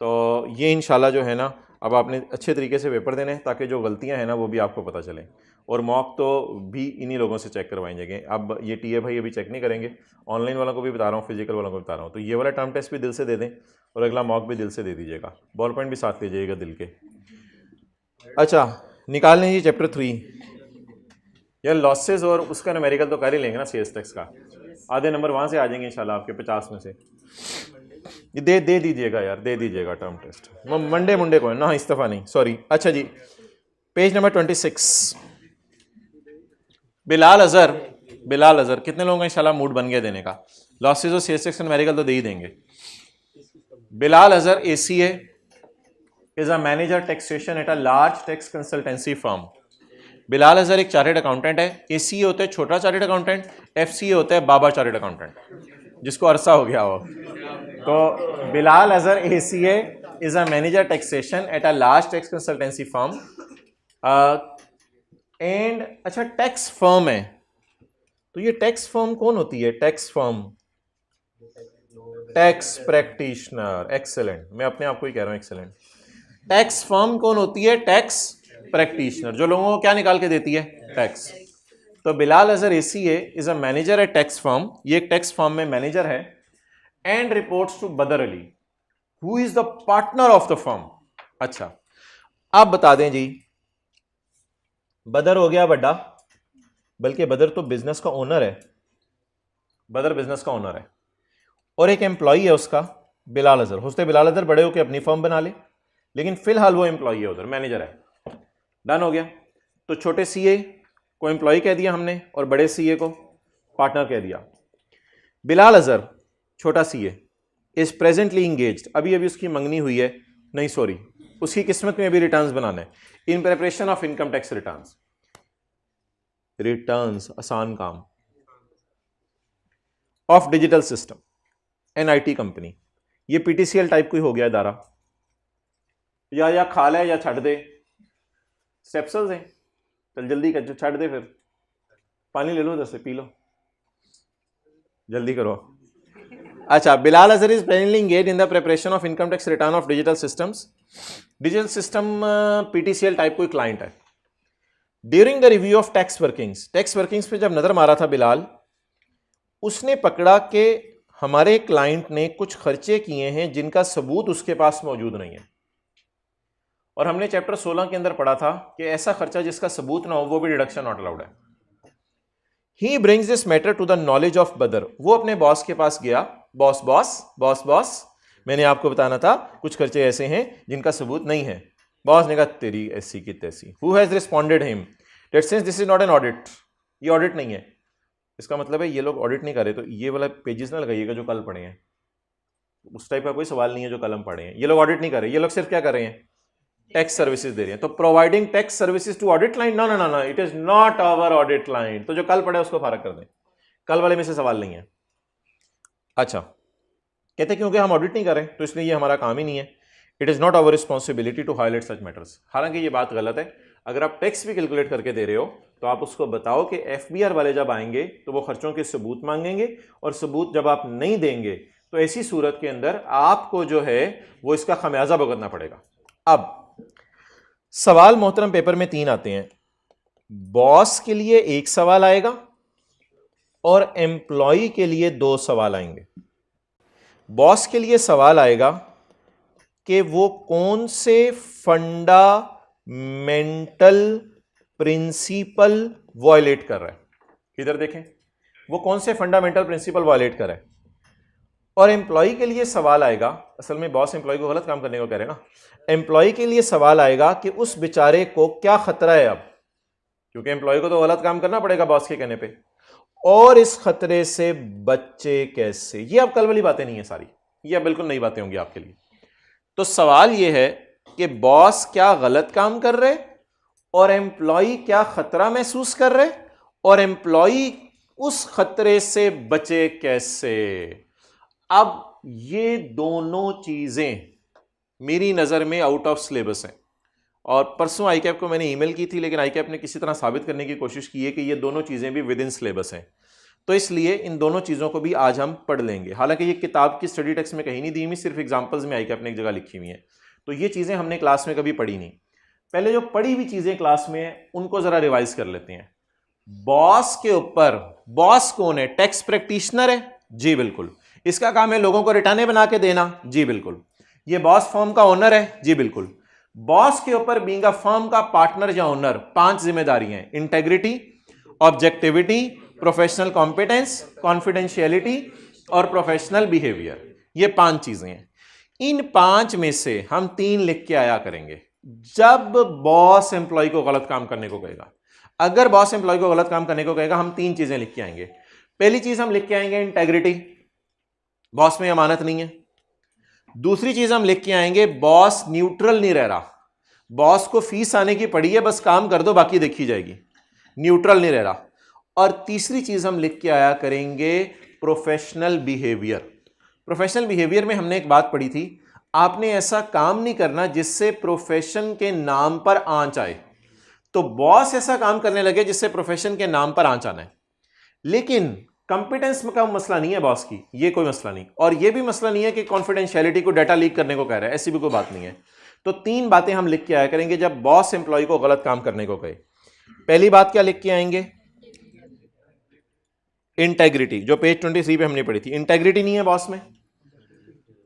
तो ये इंशाल्लाह जो है ना अब आपने अच्छे तरीके से पेपर देने हैं, ताकि जो गलतियां हैं ना वो भी आपको पता चलें। और मॉक तो भी इन्हीं लोगों से चेक करवाए जाएंगे। अब ये टीए भाई अभी चेक नहीं करेंगे, ऑनलाइन वालों को भी बता रहा हूँ, फिजिकल वालों को भी बता रहा हूँ। तो ये वाला टर्म टेस्ट भी दिल से दे दें और अगला मॉक भी दिल से दे दीजिएगा। बॉल पॉइंट भी साथ लीजिएगा दिल के। अच्छा, निकाल लें जी चैप्टर 3। यार लॉसेस और उसका न्यूमेरिकल तो कर ही लेंगे ना सेल्स टैक्स का। आधे नंबर वहाँ से आ जाएंगे इंशाल्लाह आपके 50 में से। ये दे दीजिएगा यार, दे दीजिएगा टर्म टेस्ट। मंडे को है ना, इस दफ़ा नहीं, सॉरी। अच्छा जी, पेज नंबर 26। बिलाल अजहर कितने लोगों का इंशाल्लाह मूड बन गया देने का? लॉसेस और सेल्स टैक्स न्यूमेरिकल तो दे ही देंगे। Bilal Azhar ACA is a manager taxation at a large tax consultancy firm. Bilal Azhar एक चार्टर्ड अकाउंटेंट है। ACA होता है छोटा चार्टर्ड अकाउंटेंट, FCA होता है बाबा चार्टर्ड अकाउंटेंट, जिसको अरसा हो गया हो। तो Bilal Azhar ACA is a manager taxation at a large tax consultancy firm and. अच्छा, टैक्स फर्म है, तो ये टैक्स फर्म कौन होती है? Tax firm tax practitioner. Excellent, मैं अपने आप को ही कह रहा हूँ एक्सेलेंट। टैक्स फर्म कौन होती है? टैक्स प्रैक्टिशनर, जो लोगों को क्या निकाल के देती है? टैक्स। तो Bilal Azhar ACA is a manager eight tax firm, ये एक टैक्स फर्म में मैनेजर है। एंड रिपोर्ट्स टू बदर Ali who is the partner of the firm. अच्छा, आप बता दें जी, बदर हो गया बड़ा, बल्कि बदर तो बिजनेस का ओनर है, बदर बिजनेस का ओनर है, और एक एम्प्लॉई है उसका बिलाल अजहर। हो सकता है बिलाल अजहर बड़े होकर अपनी फर्म बना ले, लेकिन फिलहाल वो एम्प्लॉई है उधर, मैनेजर है। डन हो गया। तो छोटे CA को एम्प्लॉय कह दिया हमने और बड़े CA को पार्टनर कह दिया। बिलाल अजहर छोटा CA इज प्रेजेंटली इंगेज्ड, अभी उसकी मंगनी हुई है, नहीं सॉरी, उसकी किस्मत में अभी रिटर्न्स बनाना है, in preparation of income tax returns आसान काम, of digital system NIT company. ये PTCL टाइप कोई हो गया इदारा, या खा ले या छड़ दे, स्टेप्सल्स हैं, चल जल्दी कर, छड़ दे, फिर पानी ले लो उधर से, पी लो, जल्दी करो। अच्छा, Bilal Azhar is presently engaged in the preparation of income tax return of digital systems. Digital system PTCL type कोई क्लाइंट है। During the review of tax workings पे जब नजर मारा था बिलाल, उसने पकड़ा कि हमारे क्लाइंट ने कुछ खर्चे किए हैं जिनका सबूत उसके पास मौजूद नहीं है। और हमने चैप्टर 16 के अंदर पढ़ा था कि ऐसा खर्चा जिसका सबूत ना हो वो भी डिडक्शन नॉट अलाउड है। He brings this matter to the knowledge of Badar. वो अपने बॉस के पास गया, बॉस मैंने आपको बताना था कुछ खर्चे ऐसे हैं जिनका सबूत नहीं है। बॉस ने कहा तेरी ऐसी की तैसी। Who has responded him that since this is not an audit, ये ऑडिट नहीं है। इसका मतलब है ये लोग ऑडिट नहीं कर रहे, तो ये वाला पेजेस ना लगाइएगा जो कल पढ़े हैं, उस टाइप का कोई सवाल नहीं है जो कल हम पढ़े हैं। ये लोग ऑडिट नहीं कर रहे, ये लोग सिर्फ क्या कर रहे हैं? टैक्स सर्विसेज दे रहे हैं। तो providing tax services to audit line, no, it is not our audit line. तो जो कल पढ़े उसको फारग कर दें, कल वाले में से सवाल नहीं है। अच्छा, कहते क्योंकि हम ऑडिट नहीं कर रहे तो इसलिए ये हमारा काम ही नहीं है। It is not our responsibility to highlight such matters. हालांकि ये बात गलत है, अगर आप टैक्स भी कैलकुलेट करके दे रहे हो तो आप उसको बताओ कि एफबीआर वाले जब आएंगे तो वो खर्चों के सबूत मांगेंगे, और सबूत जब आप नहीं देंगे तो ऐसी सूरत के अंदर आपको जो है वो इसका खमियाजा भुगतना पड़ेगा। अब सवाल मोहतरम पेपर में 3 आते हैं। बॉस के लिए 1 सवाल आएगा और एम्प्लॉय के लिए 2 सवाल आएंगे। बॉस के लिए सवाल आएगा कि वो कौन से फंडामेंटल प्रिंसिपल वायलेट कर रहा है। इधर देखें, वो कौन से फंडामेंटल प्रिंसिपल वायलेट कर रहा है। और एम्प्लॉय के लिए सवाल आएगा, असल में बॉस एम्प्लॉय को गलत काम करने को कह रहे हैं ना, एम्प्लॉय के लिए सवाल आएगा कि उस बेचारे को क्या खतरा है अब, क्योंकि एम्प्लॉय को तो गलत काम करना पड़ेगा बॉस के कहने पे, और इस खतरे से बच्चे कैसे। ये अब कल वाली बातें नहीं है सारी, ये अब बिल्कुल नई बातें होंगी आपके लिए। तो सवाल ये है कि बॉस क्या गलत काम कर रहे और एम्प्लॉय क्या खतरा महसूस कर रहे, और एम्प्लॉय उस खतरे से बचे कैसे। अब ये दोनों चीजें मेरी नजर में आउट ऑफ सिलेबस हैं, और परसों आईकैप को मैंने ईमेल की थी, लेकिन आईकैप ने किसी तरह साबित करने की कोशिश की है कि ये दोनों चीजें भी विद इन सिलेबस हैं। तो इसलिए इन दोनों चीज़ों को भी आज हम पढ़ लेंगे। हालांकि ये किताब की स्टडी टेक्स्ट में कहीं नहीं दी हुई, सिर्फ एग्जांपल्स में आईकैप ने एक जगह लिखी हुई है। तो ये चीज़ें हमने क्लास में कभी पढ़ी नहीं। पहले जो पढ़ी हुई चीज़ें क्लास में उनको ज़रा रिवाइज कर लेते हैं। बॉस के ऊपर, बॉस कौन है? टैक्स प्रैक्टिशनर है, जी बिल्कुल। इसका काम है लोगों को रिटर्ने बना के देना, जी बिल्कुल। ये बॉस फर्म का ओनर है, जी बिल्कुल। बॉस के ऊपर बीइंग अ फर्म का पार्टनर या ओनर 5 जिम्मेदारियां हैं: integrity, objectivity, professional competence, confidentiality और प्रोफेशनल बिहेवियर। ये 5 चीजें हैं। इन 5 में से हम 3 लिख के आया करेंगे जब बॉस एम्प्लॉय को गलत काम करने को कहेगा। अगर बॉस एम्प्लॉय को गलत काम करने को कहेगा, हम 3 चीजें लिख के आएंगे। पहली चीज हम लिख के आएंगे इंटेग्रिटी, बॉस में अमानत नहीं है। दूसरी चीज हम लिख के आएंगे बॉस न्यूट्रल नहीं रह रहा, बॉस को फीस आने की पड़ी है, बस काम कर दो बाकी देखी जाएगी, न्यूट्रल नहीं रह रहा। और तीसरी चीज हम लिख के आया करेंगे प्रोफेशनल बिहेवियर। प्रोफेशनल बिहेवियर में हमने एक बात पढ़ी थी, आपने ऐसा काम नहीं करना जिससे प्रोफेशन के नाम पर आंच आए। तो बॉस ऐसा काम करने लगे जिससे प्रोफेशन के नाम पर आंच आना है, लेकिन कंपिटेंस का मसला नहीं है बॉस की, ये कोई मसला नहीं। और ये भी मसला नहीं है कि कॉन्फिडेंशियलिटी को डाटा लीक करने को कह रहा है, ऐसी भी कोई बात नहीं है। तो 3 बातें हम लिख के आया करेंगे जब बॉस एम्प्लॉय को गलत काम करने को कहे। पहली बात क्या लिख के आएंगे? इंटेग्रिटी, जो पेज 23 पे हमने पढ़ी थी, इंटेग्रिटी नहीं है बॉस में।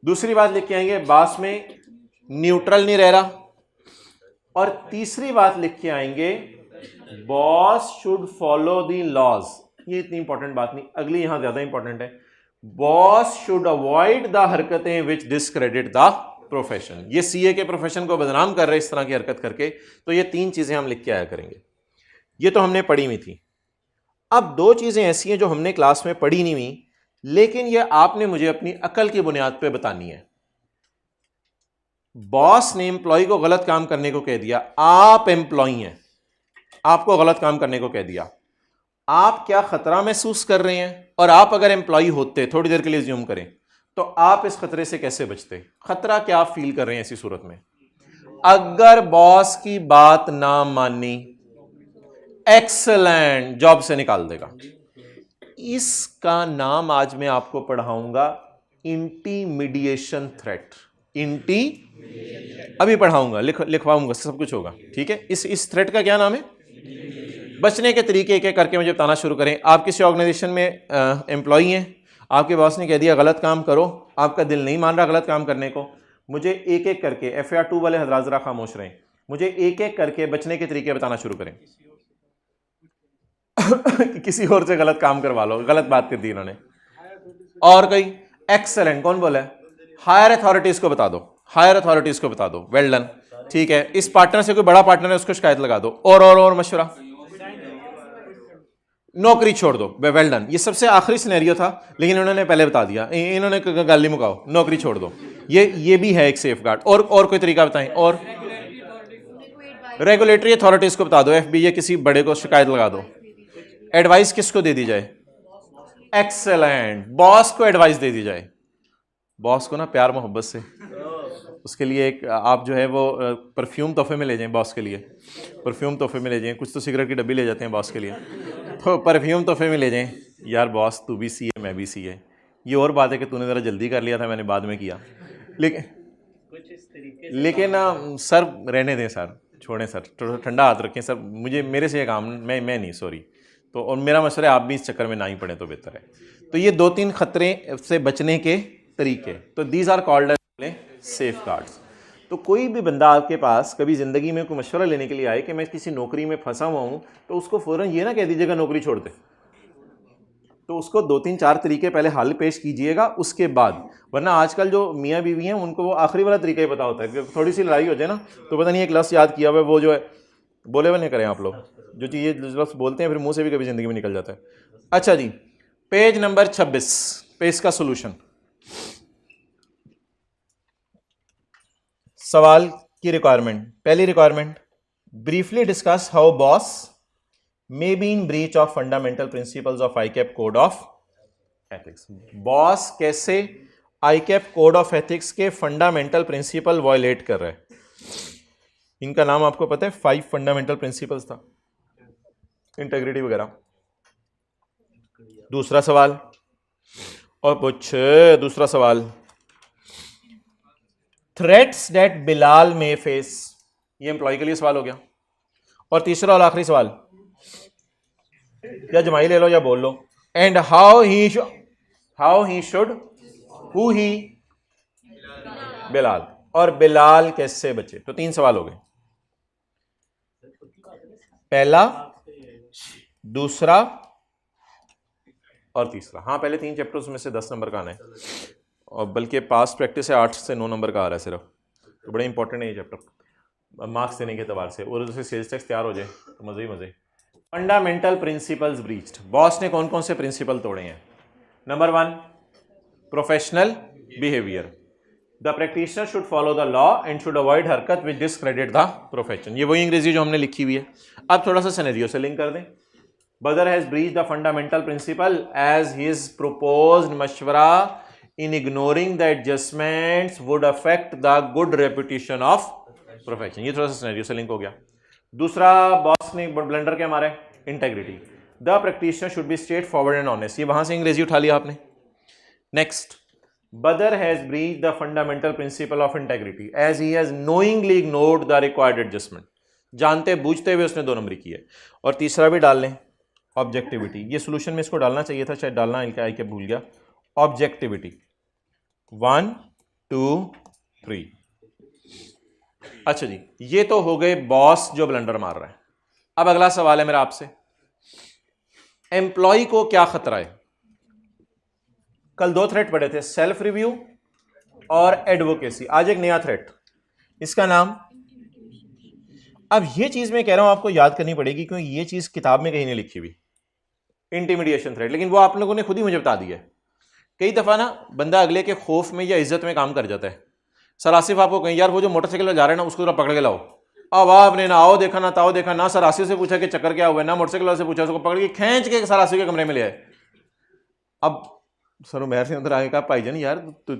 दूसरी बात लिख के आएंगे बॉस में न्यूट्रल नहीं रह रहा। और तीसरी बात लिख के आएंगे boss should follow the laws. ये इतनी इंपॉर्टेंट बात नहीं, अगली यहां ज्यादा इंपॉर्टेंट है। बॉस शुड अवॉइड द हरकतें विच डिस्क्रेडिट द प्रोफेशन। ये सीए के प्रोफेशन को बदनाम कर रहे इस तरह की हरकत करके। तो ये 3 चीजें हम लिख के आया करेंगे। ये तो हमने पढ़ी हुई थी। अब 2 चीजें ऐसी हैं जो हमने क्लास में पढ़ी नहीं हुई, लेकिन ये आपने मुझे अपनी अकल की बुनियाद पे बतानी है। बॉस ने एम्प्लॉय को गलत काम करने को कह दिया, आप एम्प्लॉय हैं, आपको गलत काम करने को कह दिया, आप क्या खतरा महसूस कर रहे हैं? और आप अगर एम्प्लॉय होते, थोड़ी देर के लिए ज्यूम करें, तो आप इस खतरे से कैसे बचते? खतरा क्या आप फील कर रहे हैं ऐसी सूरत में? अगर बॉस की बात ना मानी, एक्सेलेंट, जॉब से निकाल देगा। इसका नाम आज मैं आपको पढ़ाऊंगा इंटीमीडिएशन थ्रेट। अभी पढ़ाऊंगा, लिखवाऊंगा, सब कुछ होगा, ठीक है। इस थ्रेट का क्या नाम है? बचने के तरीके एक एक करके मुझे बताना शुरू करें। आप किसी ऑर्गेनाइजेशन में एम्प्लॉय हैं, आपके बॉस ने कह दिया गलत काम करो, आपका दिल नहीं मान रहा गलत काम करने को। मुझे एक एक करके, FAR 2 वाले हजरात जरा खामोश रहें, मुझे एक एक करके बचने के तरीके बताना शुरू करें। किसी और से गलत काम करवा लो, गलत बात कर दी इन्होंने। और कोई? एक्सेलेंट, कौन बोला है? हायर अथॉरिटीज को बता दो, हायर अथॉरिटीज को बता दो, वेल डन, ठीक है। इस पार्टनर से कोई बड़ा पार्टनर है, उसको शिकायत लगा दो। और मशवरा, नौकरी छोड़ दो, वेल डन। ये सबसे आखिरी सिनेरियो था, लेकिन इन्होंने पहले बता दिया, इन्होंने गाली मुकाओ, नौकरी छोड़ दो। ये भी है एक सेफ गार्ड। और कोई तरीका बताएं? और रेगुलेटरी अथॉरिटीज को बता दो, FBA किसी बड़े को शिकायत लगा दो। एडवाइस किसको दे दी जाए? एक्सेलेंट, बॉस को एडवाइस दे दी जाए। बॉस को ना प्यार मोहब्बत से, उसके लिए एक आप जो है वो परफ्यूम तोहफे में ले जाएं बॉस के लिए, परफ्यूम तोहफे में ले जाएं। कुछ तो सिगरेट की डब्बी ले जाते हैं बॉस के लिए, तो परफ्यूम तोहफे में ले जाएं। यार बॉस तू भी सी है मैं भी सी है, ये और बात है कि तूने ज़रा जल्दी कर लिया था, मैंने बाद में किया। लेकिन
कुछ इस तरीके से
लेकिन सर रहने दें सर, छोड़ें सर, थोड़ा ठंडा हाथ रखें सर, मुझे मेरे से ये काम मैं नहीं, सॉरी। तो और मेरा मशवरा है आप भी इस चक्कर में ना ही पड़े तो बेहतर है। तो ये 2-3 खतरे से बचने के तरीके, तो these are called as safeguards. तो कोई भी बंदा आपके पास कभी ज़िंदगी में कोई मशवरा लेने के लिए आए कि मैं किसी नौकरी में फंसा हुआ हूँ, तो उसको फ़ौरन ये ना कह दीजिएगा नौकरी छोड़ दे। तो उसको 2-3-4 तरीके पहले हल पेश कीजिएगा उसके बाद, वरना आजकल जो मियाँ बीवी हैं उनको वो आखिरी वाला तरीका ही पता होता है कि थोड़ी सी लड़ाई हो जाए ना तो पता नहीं एक लफ्ज़ याद किया हुआ है, वो जो है बोले हुए नहीं करें आप लोग, जो चीज़ ये लफ्ज़ बोलते हैं फिर मुंह से भी कभी ज़िंदगी में निकल जाता है। अच्छा जी, पेज नंबर 26 पे इसका सोल्यूशन। सवाल की रिक्वायरमेंट, पहली requirement, briefly discuss how boss may be in breach of fundamental principles of ICAP code of ethics। Boss कैसे ICAP code of ethics के फंडामेंटल प्रिंसिपल वायलेट कर रहा है। इनका नाम आपको पता है, 5 फंडामेंटल प्रिंसिपल्स था, इंटेग्रिटी वगैरह। दूसरा सवाल और पूछे, दूसरा सवाल, थ्रेट्स दैट बिलाल में फेस, ये एम्प्लॉय के लिए सवाल हो गया। और तीसरा और आखिरी सवाल, या जमाई ले लो या बोल लो, and how he should who he Bilal, और बिलाल कैसे बचे। तो 3 सवाल हो गए, पहला, दूसरा और तीसरा। हाँ पहले 3 चैप्टर्स में से 10 नंबर का आना है, और बल्कि पास्ट प्रैक्टिस से 8 से 9 नंबर का आ रहा है सिर्फ, तो बड़ा इंपॉर्टेंट है ये चैप्टर मार्क्स देने के एतबार से, और उससे सेल्स टैक्स तैयार हो जाए तो मजे ही मजे। फंडामेंटल प्रिंसिपल्स ब्रीच्ड, बॉस ने कौन कौन से प्रिंसिपल तोड़े हैं। Number 1, professional behaviour, the practitioner should follow the law and should avoid हरकत विच डिस्क्रेडिट द प्रोफेशन। ये वही अंग्रेजी जो हमने लिखी हुई है। अब थोड़ा सा सिनेरियो से लिंक कर दें। Badar has breach the fundamental principle as his proposed मशवरा in ignoring the adjustments would affect the good reputation of profession. ये थोड़ा सा सिनेरियो से लिंक हो गया। दूसरा, बॉस ने ब्लंडर क्या मारा है, integrity, the practitioner should be straightforward and honest, ये वहां से अंग्रेजी उठा लिया आपने। Next, Badar has breach the fundamental principle of integrity as he has knowingly ignored the required adjustment, जानते बूझते हुए उसने 2 नंबरी की है। और तीसरा भी डाल लें, ऑब्जेक्टिविटी, ये सोल्यूशन में इसको डालना चाहिए था, शायद डालना आई के भूल गया। ऑब्जेक्टिविटी 1 2 3। अच्छा जी, ये तो हो गए बॉस जो ब्लंडर मार रहा है। अब अगला सवाल है मेरा आपसे, एम्प्लॉय को क्या खतरा है। कल 2 थ्रेट पढ़े थे, सेल्फ रिव्यू और एडवोकेसी। आज एक नया थ्रेट, इसका नाम, अब ये चीज मैं कह रहा हूं आपको याद करनी पड़ेगी क्योंकि ये चीज किताब में कहीं नहीं लिखी हुई, इंटिमिडिएशन थ्रेट, लेकिन वो आप लोगों ने खुद ही मुझे बता दिया है। कई दफा ना बंदा अगले के खौफ में या इज्जत में काम कर जाता है। सर आसिफ आपको कहीं, यार वो जो मोटरसाइकिल जा रहे हैं ना उसको जरा पकड़ के लाओ, अब आपने ना आओ देखा ना ताओ देखा ना, सर आसिफ से पूछा कि चक्कर क्या हुआ है, ना मोटरसाइकिल वाले से पूछा, उसको पकड़ के खींच के सर आसिफ के कमरे में ले आए। अब सर उमैर से अंदर आगे कहा, भाईजान यार तू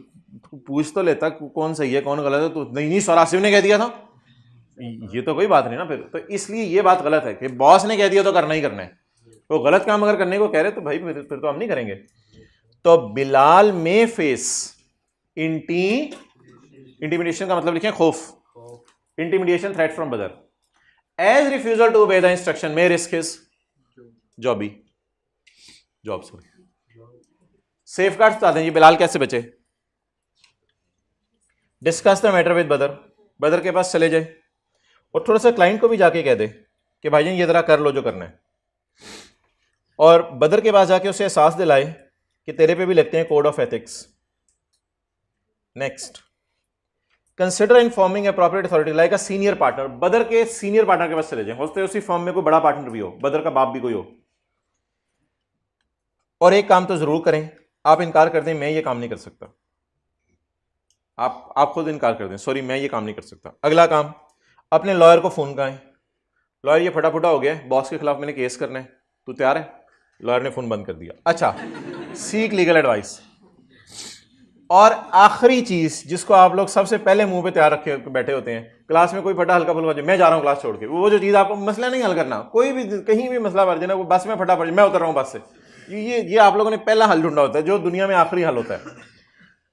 पूछ तो लेता कौन सही है कौन गलत है, तो नहीं सर आसिफ ने कह दिया था, ये तो कोई बात नहीं ना फिर। तो इसलिए ये बात गलत है कि बॉस ने कह दिया तो करना ही करना है, तो गलत काम अगर करने को कह रहे तो भाई फिर तो हम नहीं करेंगे। तो बिलाल में फेस इंटिमिडेशन का मतलब लिखें खौफ, intimidation threat from Badar, as refusal to obey the instruction may risk his job. Safeguards बता दें ये बिलाल कैसे बचे। डिस्कस द मैटर विद बदर के पास चले जाए और थोड़ा सा क्लाइंट को भी जाके कह दे कि भाईजान ये जरा कर लो जो करना है, और बदर के पास जाके उसे एहसास दिलाए कि तेरे पे भी लगते हैं code of ethics. Next, consider informing appropriate authority like a senior partner, बदर के सीनियर पार्टनर के पास चले जाएं, होते उसी फॉर्म में कोई बड़ा पार्टनर भी हो, बदर का बाप भी कोई हो। और एक काम तो जरूर करें, आप इनकार कर दें मैं ये काम नहीं कर सकता, आप खुद इनकार कर दें, सॉरी मैं ये काम नहीं कर सकता। अगला काम, अपने लॉयर को फोन करें, लॉयर ये फटाफटा हो गया, बॉस के खिलाफ मैंने केस करना है, तू तैयार है। लॉयर ने फोन बंद कर दिया। अच्छा, सीक लीगल एडवाइस, और आखिरी चीज जिसको आप लोग सबसे पहले मुंह पे तैयार रखे बैठे होते हैं, क्लास में कोई फटा हल्का फुल्का मैं जा रहा हूँ क्लास छोड़ के, वो जो चीज आपको मसला नहीं हल करना, कोई भी कहीं भी मसला पड़ जाए ना, वो बस में फटा पड़ जाए मैं उतर रहा हूँ बस से, ये आप लोगों ने पहला हल ढूंढा होता है जो दुनिया में आखिरी हल होता है।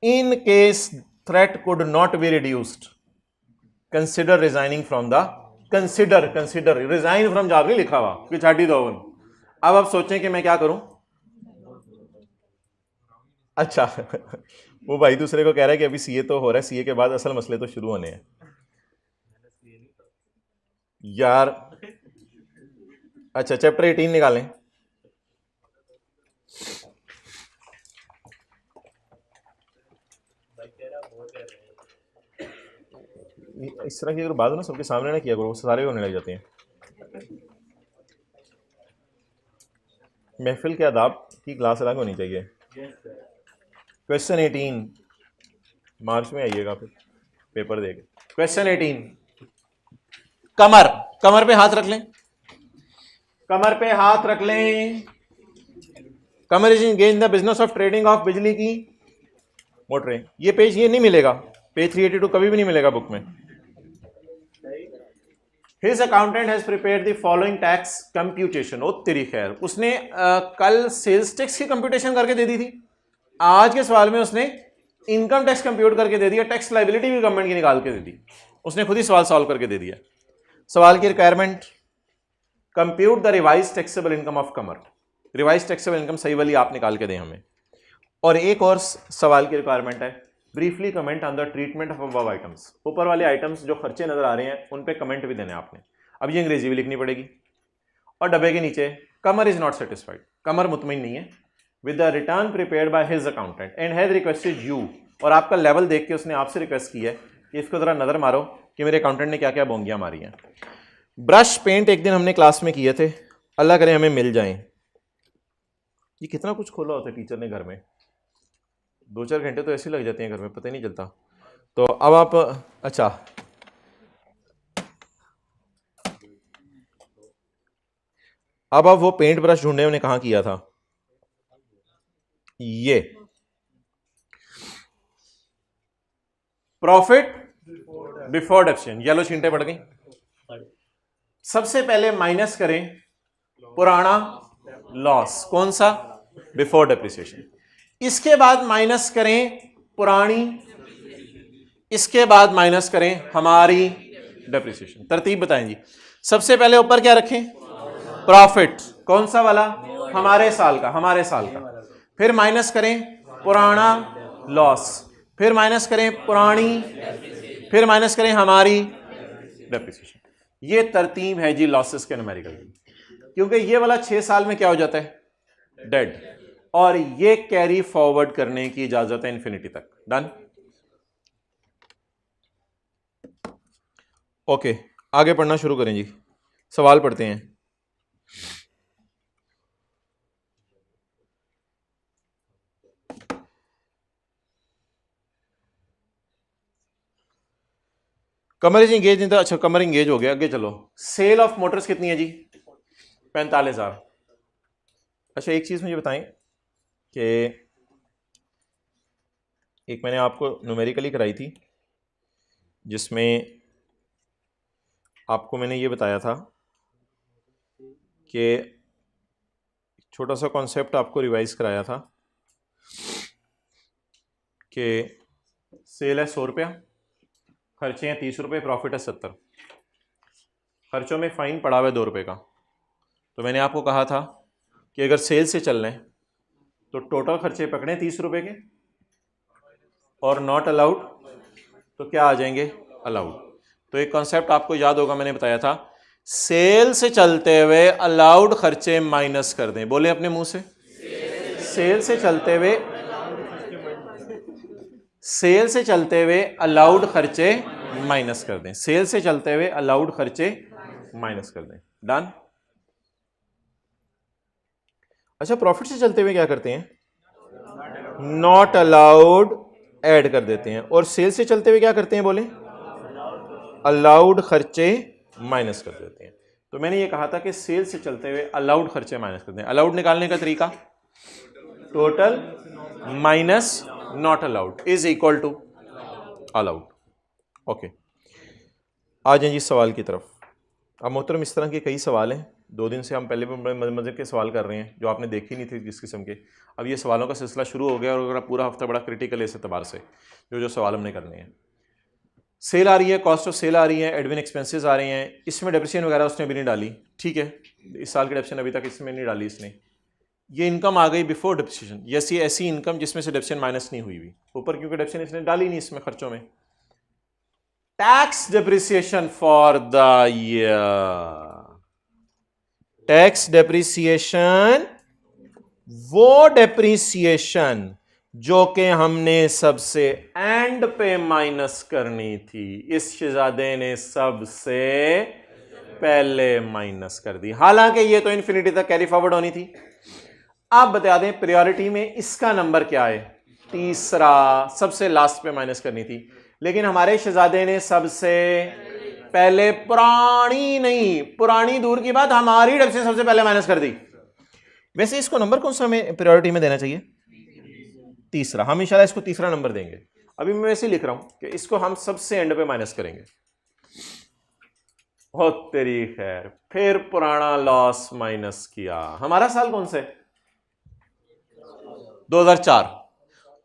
In case threat could not be reduced consider resigning from the consider resign from job नहीं लिखा हुआ कि छाटी दो। अब आप सोचें कि मैं क्या करूं। अच्छा वो भाई दूसरे को कह रहा है कि अभी सीए तो हो रहा है, सीए के बाद असल मसले तो शुरू होने हैं यार। अच्छा चैप्टर 18 निकालें। इस तरह की अगर बात हो ना सबके सामने ना किया करो, सारे होने लग जाते हैं। महफिल के आदाब की क्लास अलग होनी चाहिए। क्वेश्चन 18 मार्च में आइएगा फिर पेपर देके। क्वेश्चन 18 कमर पे हाथ रख लें, कमर पे हाथ रख लें। Kamar is engage in the business of trading of बिजली की मोटरें। ये पेज ये नहीं मिलेगा, पेज 382 कभी भी नहीं मिलेगा बुक में। His accountant has prepared the following tax computation। ओ तेरी खैर, उसने कल सेल्स टैक्स की कंप्यूटेशन करके दे दी थी, आज के सवाल में उसने इनकम टैक्स कंप्यूट करके दे दिया, टैक्स लाइबिलिटी भी गवर्नमेंट की निकाल के दे दी, उसने खुद ही सवाल सॉल्व करके दे दिया। सवाल की requirement compute the revise taxable income of Qamar. Revise taxable income सही वाली आप निकाल के दें हमें। और एक और सवाल की रिक्वायरमेंट है briefly comment on the treatment of above items. ऊपर वाले आइटम्स जो खर्चे नजर आ रहे हैं उन पे कमेंट भी देने आपने। अब ये अंग्रेजी भी लिखनी पड़ेगी। और डब्बे के नीचे कमर इज नॉट सेटिस्फाइड, कमर मुतमिन नहीं है with the return prepared by his accountant and has requested you. और आपका लेवल देख के उसने आपसे रिक्वेस्ट की है कि इसको जरा नजर मारो कि मेरे अकाउंटेंट ने क्या क्या बोंगियां मारी हैं। ब्रश पेंट एक दिन हमने क्लास में किए थे, अल्लाह करे हमें मिल जाएं। ये कितना कुछ खोला होता है टीचर ने घर में, 2-4 घंटे तो ऐसे लग जाते हैं घर में, पता ही नहीं चलता। तो अब आप अच्छा अब आप वो पेंट ब्रश ढूंढे उन्हें कहाँ किया था। ये प्रॉफिट बिफोर डिडक्शन, येलो छींटे पड़ गई। सबसे पहले माइनस करें पुराना लॉस, कौन सा, बिफोर डेप्रिसिएशन। इसके बाद माइनस करें पुरानी, इसके बाद माइनस करें हमारी डेप्रिसिएशन। तरतीब बताएं जी। सबसे पहले ऊपर क्या रखें, प्रॉफिट, कौन सा वाला, हमारे साल का। फिर माइनस करें पुराना लॉस, फिर माइनस करें पुरानी, फिर माइनस करें हमारी डेप्रिसिएशन। ये तरतीब है जी लॉसेस के न्यूमेरिकल की। क्योंकि ये वाला 6 साल में क्या हो जाता है, डेड, और ये कैरी फॉरवर्ड करने की इजाजत है इन्फिनिटी तक। डन। ओके आगे पढ़ना शुरू करें जी, सवाल पढ़ते हैं। कमर इज इंगेज इन द, अच्छा कमर इंगेज हो गया, आगे चलो। सेल ऑफ मोटर्स कितनी है जी, 45,000। अच्छा एक चीज मुझे बताएं कि एक मैंने आपको न्यूमेरिकली कराई थी जिसमें आपको मैंने ये बताया था कि छोटा सा कॉन्सेप्ट आपको रिवाइज कराया था कि सेल है 100 रुपया, खर्चे हैं 30 रुपये, प्रॉफिट है 70। खर्चों में फ़ाइन पड़ा हुआ है 2 रुपये का। तो मैंने आपको कहा था कि अगर सेल से चल रहे हैं तो टोटल खर्चे पकड़ें 30 रुपये के, और नॉट अलाउड तो क्या आ जाएंगे, अलाउड। तो एक कॉन्सेप्ट आपको याद होगा, मैंने बताया था सेल से चलते हुए अलाउड खर्चे माइनस कर दें। बोले अपने मुंह से, सेल से चलते हुए अलाउड खर्चे माइनस कर दें, सेल से चलते हुए अलाउड खर्चे माइनस कर दें। डन। अच्छा प्रॉफिट से चलते हुए क्या करते हैं, नॉट अलाउड ऐड कर देते हैं, और सेल से चलते हुए क्या करते हैं, बोले अलाउड खर्चे माइनस कर देते हैं। तो मैंने ये कहा था कि सेल से चलते हुए अलाउड खर्चे माइनस कर दें। अलाउड निकालने का तरीका total minus not allowed is equal to allowed. Okay, आ जाए जी सवाल की तरफ। अब मोहतरम इस तरह के कई सवाल हैं, 2 दिन से हम पहले भी बड़े मजे के सवाल कर रहे हैं जो आपने देखे नहीं थे जिस किस्म के। अब ये सवालों का सिलसिला शुरू हो गया और अगर पूरा हफ्ता बड़ा क्रिटिकल है इस एतबार से जो सवाल हमने करने हैं। सेल आ रही है, कॉस्ट ऑफ सेल आ रही है, एडमिन एक्सपेंसेस आ रहे हैं, इसमें डेप्रिसिएशन वगैरह उसने अभी नहीं डाली, ठीक है, इस साल की डेप्रिसिएशन अभी तक इसमें नहीं डाली इसने। ये इनकम आ गई बिफोर डेप्रिसिएशन, यस ये ऐसी इनकम जिसमें से डेप्रिसिएशन माइनस नहीं हुई हुई ऊपर, क्योंकि डेप्रिसिएशन इसने डाली नहीं इसमें खर्चों में। Tax depreciation for the year, tax depreciation वो डेप्रिसिएशन जो कि हमने सबसे एंड पे माइनस करनी थी, इस शहजादे ने सबसे पहले माइनस कर दी, हालांकि ये तो इन्फिनिटी तक कैरी फॉरवर्ड होनी थी। आप बता दें प्रायोरिटी में इसका नंबर क्या है, तीसरा, सबसे लास्ट पे माइनस करनी थी, लेकिन हमारे शहजादे ने सबसे पहले पुरानी नहीं, पुरानी दूर की बात, हमारी डब से सबसे पहले माइनस कर दी। वैसे इसको नंबर कौन सा हमें प्रायोरिटी में देना चाहिए, तीसरा, हम इंशाल्लाह इसको तीसरा नंबर देंगे। अभी मैं वैसे लिख रहा हूं कि इसको हम सबसे एंड पे माइनस करेंगे। हो तेरी खैर, फिर पुराना लॉस माइनस किया। हमारा साल कौन सा है, 2004,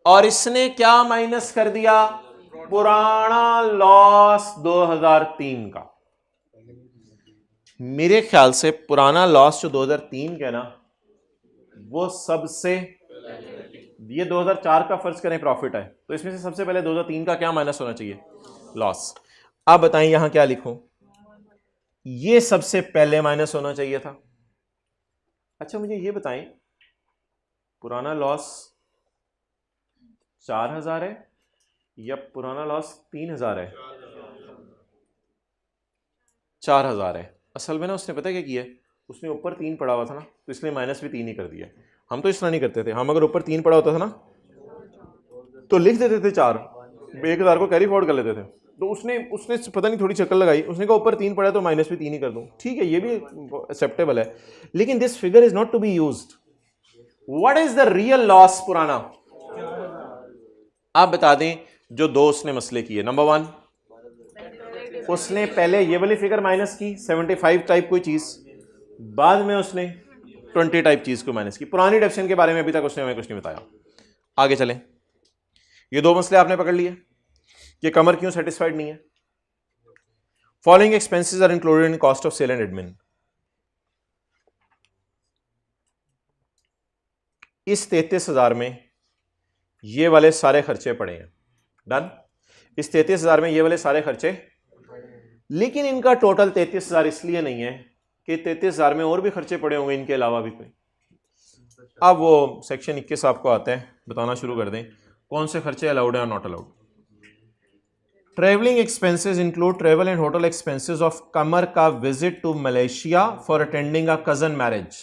और इसने क्या माइनस कर दिया, पुराना लॉस 2003 का। मेरे ख्याल से पुराना लॉस जो 2003 का ना वो सबसे, ये 2004 का फर्ज करें प्रॉफिट है, तो इसमें से सबसे पहले 2003 का क्या माइनस होना चाहिए, लॉस। आप बताएं यहां क्या लिखूं, ये सबसे पहले माइनस होना चाहिए था। अच्छा मुझे ये बताएं, पुराना लॉस 4000 है या पुराना लॉस 3000 है, 4000 है। असल में ना उसने पता क्या किया, उसने ऊपर 3 पड़ा हुआ था ना, तो इसलिए माइनस भी 3 ही कर दिया। हम तो इस तरह नहीं करते थे, हम अगर ऊपर 3 पड़ा होता था ना तो लिख देते थे 4, 1000 को कैरी फॉरवर्ड कर लेते थे। तो उसने पता नहीं थोड़ी चक्कर लगाई, उसने कहा ऊपर 3 पड़ा तो माइनस भी 3 ही कर दूं, ठीक है, ये भी एक्सेप्टेबल है, लेकिन this figure is not to be used. What is the real loss पुराना, आप बता दें जो 2 उसने मसले किए। नंबर 1, उसने पहले ये वाली फिगर माइनस की 75 टाइप कोई चीज, बाद में उसने 20 टाइप चीज को माइनस की। पुरानी डेप्रिसिएशन के बारे में अभी तक उसने हमें कुछ नहीं बताया। आगे चलें, ये 2 मसले आपने पकड़ लिए कि कमर क्यों सेटिस्फाइड नहीं है। Following expenses are included in cost of sale and admin. इस 33,000 में ये वाले सारे खर्चे पड़े हैं, डन। इस 33,000 में ये वाले सारे खर्चे, लेकिन इनका टोटल 33,000 इसलिए नहीं है कि 33,000 में और भी खर्चे पड़े होंगे इनके अलावा भी कोई। अब वो सेक्शन 21 आपको आता है, बताना शुरू कर दें कौन से खर्चे अलाउड है और not allowed. Travelling expenses include travel and hotel expenses of Kamar का visit to Malaysia for attending a cousin marriage.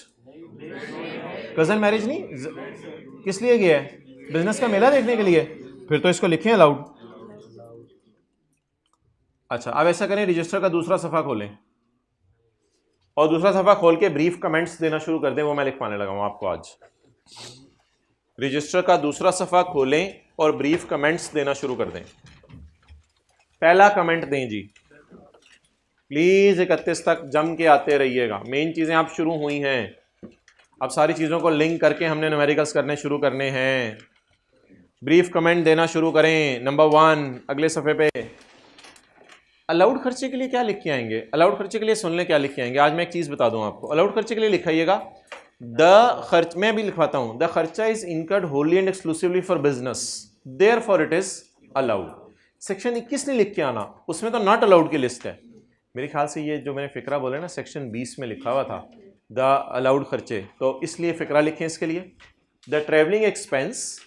Cousin marriage नहीं, किस लिए गया है, बिजनेस का मेला देखने के लिए, फिर तो इसको लिखें अलाउड। अच्छा अब ऐसा करें, रजिस्टर का दूसरा सफा खोलें और दूसरा सफा खोल के ब्रीफ कमेंट्स देना शुरू कर दें, वो मैं लिखवाने लगा हूं आपको आज। रजिस्टर का दूसरा सफा खोलें और ब्रीफ कमेंट्स देना शुरू कर दें। पहला कमेंट दें जी, प्लीज 31 तक जम के आते रहिएगा, मेन चीजें आप शुरू हुई हैं, अब सारी चीजों को लिंक करके हमने न्यूमेरिकल्स करने शुरू करने हैं। ब्रीफ कमेंट देना शुरू करें। नंबर 1 अगले सफे पे, अलाउड खर्चे के लिए क्या लिख के आएंगे, अलाउड खर्चे के लिए सुन लें क्या लिख के आएंगे। आज मैं एक चीज बता दूं आपको, अलाउड खर्चे के लिए लिखाइएगा द खर्च, मैं भी लिखवाता हूं, द खर्चा is incurred Holi and exclusively for business therefore it is allowed. Section 21 ने लिख के आना, उसमें तो नॉट अलाउड की लिस्ट है। मेरे ख्याल से ये जो मैंने फिक्रा बोले ना सेक्शन 20 में लिखा हुआ था द अलाउड खर्चे, तो इसलिए फिक्रा लिखें इसके लिए, the travelling expense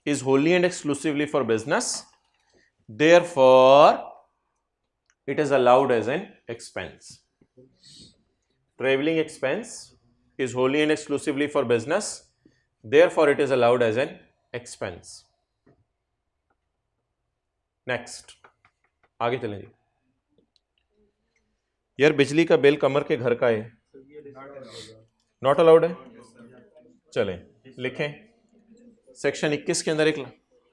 is Holi and exclusively for business therefore it is allowed as an expense. Traveling expense is wholly and exclusively for business, therefore it is allowed as an expense. Next, आगे चलें जी। यार बिजली का बिल कमर के घर का है, नॉट अलाउड है। चलें लिखें, सेक्शन 21 के अंदर एक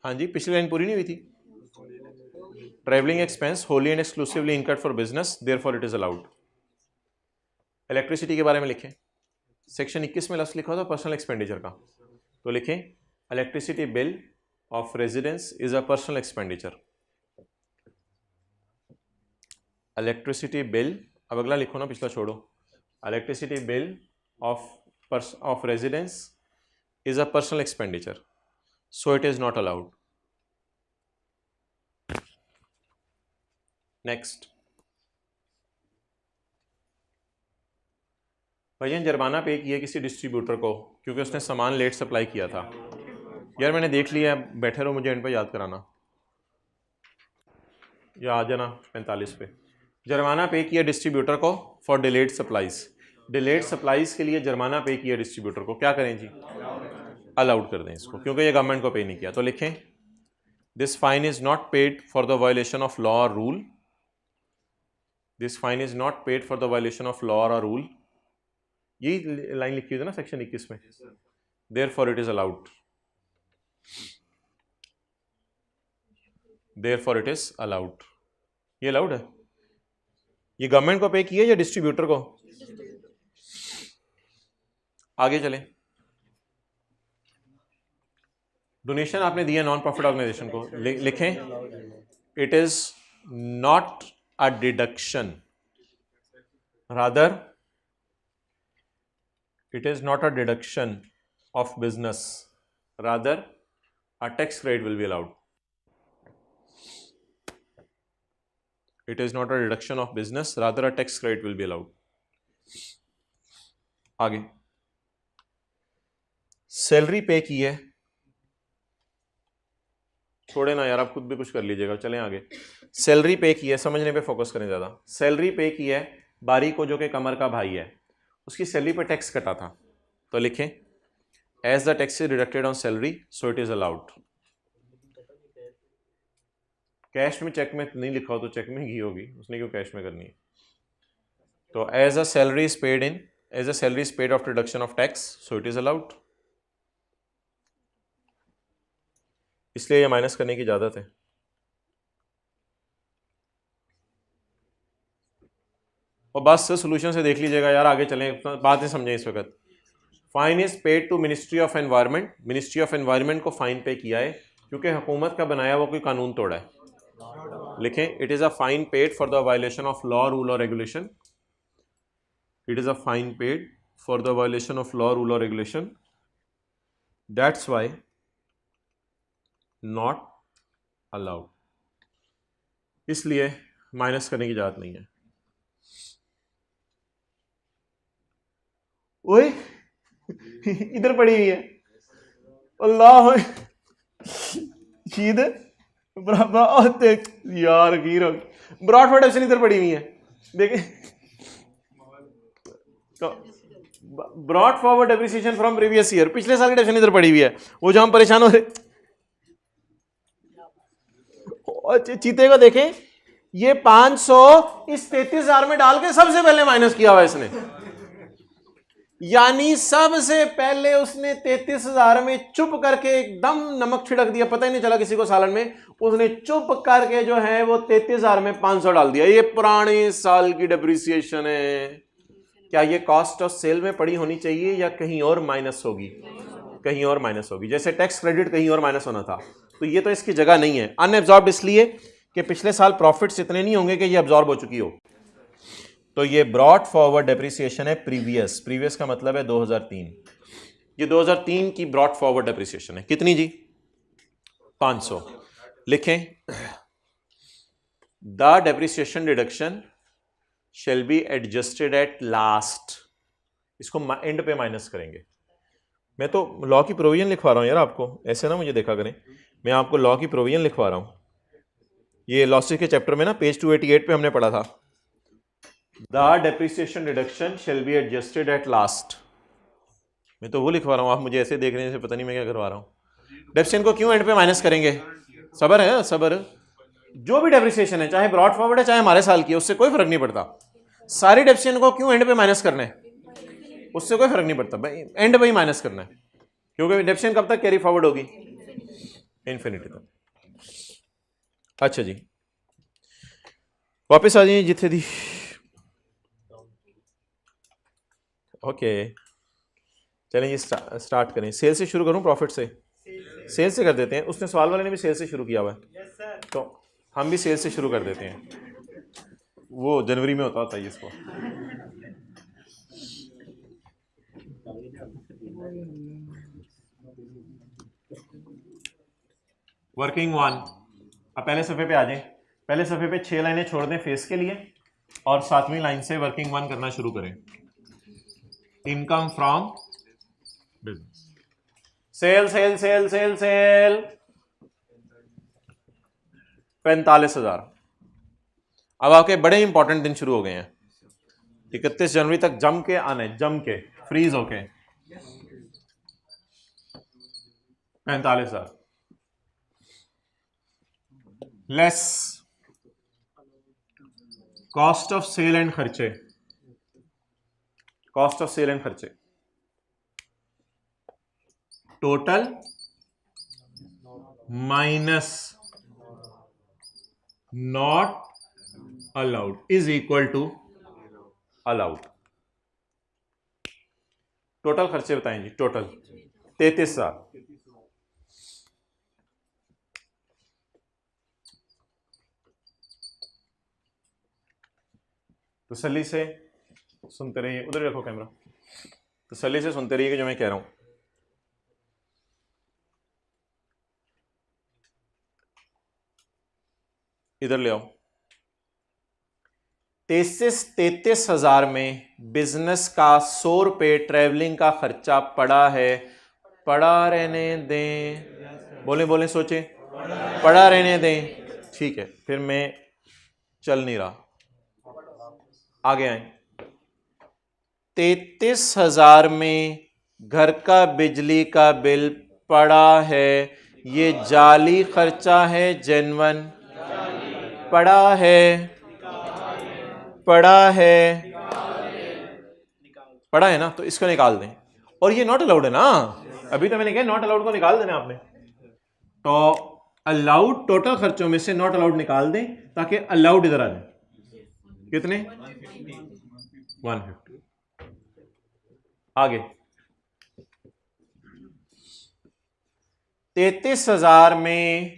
हाँ जी, पिछली लाइन पूरी नहीं हुई थी। Travelling expense Holi and exclusively incurred for business therefore it is allowed. Electricity के बारे में लिखें, सेक्शन 21 में लफ्ज़ लिखा था पर्सनल एक्सपेंडिचर का, तो लिखें electricity bill of residence is a personal expenditure. Electricity bill, अब अगला लिखो ना, पिछला छोड़ो। Electricity bill of residence is a personal expenditure, so it is not allowed. Next, भैया जुर्माना पे किया किसी डिस्ट्रीब्यूटर को क्योंकि उसने सामान लेट सप्लाई किया था। यार मैंने देख लिया, बैठे रहो, मुझे एंड पे याद कराना, या आ जाना 45 पे। जुर्माना पे किया डिस्ट्रीब्यूटर को for delayed supplies. Delayed supplies के लिए जुर्माना पे किया डिस्ट्रीब्यूटर को, क्या करें जी? अलाउड कर दें इसको, क्योंकि ये गवर्नमेंट को पे नहीं किया। तो लिखें this fine is not paid for the violation of law और rule. This fine is not paid for the violation of law और रूल। यही लाइन लिखी हुई है ना सेक्शन 21 में, therefore it is allowed. Therefore it is allowed, ये अलाउड है। ये गवर्नमेंट को पे किया या डिस्ट्रीब्यूटर को? आगे चलें। डोनेशन आपने दिया नॉन प्रॉफिट ऑर्गेनाइजेशन को, लिखें it is not a deduction, rather it is not a deduction of business, rather a tax credit will be allowed. It is not a deduction of business, rather a tax credit will be allowed. आगे, सैलरी पे की है, छोड़े ना यार, आप खुद भी कुछ कर लीजिएगा, चलें आगे। सैलरी पे की है, समझने पे फोकस करें ज़्यादा। सैलरी पे की है बारी को, जो कि कमर का भाई है, उसकी सैलरी पे टैक्स कटा था, तो लिखें as the tax is deducted on salary so it is allowed. Cash में, चेक में नहीं लिखा हो तो चेक में ही होगी, उसने क्यों कैश में करनी है। तो as a salary is paid in, as a salary is paid after deduction of tax so it is allowed. इसलिए ये माइनस करने की इजाजत है। और बस सोल्यूशन से देख लीजिएगा यार, आगे चलें, बात नहीं समझें इस वक्त। Fine is paid to ministry of environment. Ministry of environment को फाइन पे किया है क्योंकि हुकूमत का बनाया हुआ कोई कानून तोड़ा है। लिखें it is a fine paid for the violation of law, rule और regulation. It is a fine paid for the violation of law, rule और regulation, that's why not allowed. इसलिए माइनस करने की इजाजत नहीं है। ओए इधर पड़ी हुई है, अल्लाह शीद यार गिर ब्रॉडफोर्ड एप्सन इधर पड़ी हुई है, देखें तो brought forward depreciation from previous year, पिछले साल की डेप्रिसिएशन इधर पड़ी हुई है, वो जो हम परेशान हो रहे। चीते को देखें, ये 500 इस 33,000 में डाल के सबसे पहले माइनस किया हुआ इसने, यानी सबसे पहले उसने 33,000 में चुप करके एकदम नमक छिड़क दिया, पता ही नहीं चला किसी को सालन में, उसने चुप करके जो है वो 33,000 में 500 डाल दिया। ये पुराने साल की डेप्रिसिएशन है। क्या ये कॉस्ट ऑफ सेल में पड़ी होनी चाहिए या कहीं और माइनस होगी? कहीं और माइनस होगी, जैसे टैक्स क्रेडिट कहीं और माइनस होना था, तो ये तो इसकी जगह नहीं है। अनएब्जॉर्ब्ड इसलिए कि पिछले साल प्रॉफिट्स इतने नहीं होंगे कि ये अब्जॉर्ब हो चुकी हो। तो ये ब्रॉड फॉरवर्ड डेप्रिसिएशन है प्रीवियस, प्रीवियस का मतलब है 2003। ये 2003 की ब्रॉड फॉरवर्ड डेप्रिसिएशन है। कितनी जी? 500। लिखें the depreciation deduction shall be adjusted at last. इसको एंड पे माइनस करेंगे। मैं तो लॉ की प्रोविजन लिखवा रहा हूं यार आपको, ऐसे ना मुझे देखा करें, मैं आपको लॉ की प्रोविजन लिखवा रहा हूं। ये लॉसेस के चैप्टर में ना पेज 288 पे हमने पढ़ा था, the depreciation deduction shall be adjusted at last. मैं तो वो लिखवा रहा हूँ, आप मुझे ऐसे देख रहे हैं जैसे पता नहीं मैं क्या करवा रहा हूँ। डेप्रिसिएशन को क्यों एंड पे माइनस करेंगे? सबर है, सबर। जो भी डेप्रिसिएशन है, चाहे ब्रॉड फॉरवर्ड है चाहे हमारे साल की है, उससे कोई फर्क नहीं पड़ता। सारी डेप्रिसिएशन को क्यों एंड पे माइनस करना है? उससे कोई फर्क नहीं पड़ता भाई, एंड पे ही माइनस करना है, क्योंकि डेप्रिसिएशन कब तक कैरी फॉरवर्ड होगी? इन्फिनिटी तक। अच्छा जी, वापस आ जाइए जिथे थी। ओके चलें जी, स्टार्ट करें। सेल से शुरू करूं प्रॉफिट से? सेल से कर देते हैं। उसने सवाल वाले ने भी सेल से शुरू किया हुआ है, तो हम भी सेल से शुरू कर देते हैं। वो जनवरी में होता है इसको। वर्किंग वन, अब पहले सफ़े पे आ जाएं। पहले सफ़े पे 6 लाइनें छोड़ दें फेस के लिए और 7वीं लाइन से वर्किंग वन करना शुरू करें। Income from business, sale sale sale sale sale 45,000। अब आपके बड़े इंपॉर्टेंट दिन शुरू हो गए हैं। 31 जनवरी तक जम के आने, जम के फ्रीज होके 45,000 less cost of sale and खर्चे, कॉस्ट ऑफ सेल एंड खर्चे, total minus not allowed is equal to allowed. Total खर्चे बताएं जी। टोटल 33,000। तसल्ली से सुनते रहिए, उधर रखो कैमरा, तसल्ली से सुनते रहिए कि जो मैं कह रहा हूं। इधर ले आओ। 33,000 में बिजनेस का 100 रुपये ट्रैवलिंग का खर्चा पड़ा है। पड़ा रहने दें, बोले बोले सोचे, पड़ा रहने दें। ठीक है, फिर मैं चल नहीं रहा, आगे आए। 33,000 में घर का बिजली का बिल पड़ा है। ये जाली खर्चा है, जेन्युइन पड़ा है, पड़ा है, पड़ा है ना, तो इसको निकाल दें। और ये नॉट अलाउड है ना, अभी तो मैंने कहा नॉट अलाउड को निकाल देना आपने। तो अलाउड टोटल खर्चों में से नॉट अलाउड निकाल दें ताकि अलाउड इधर आ जाए। कितने? 150। आगे 33,000 में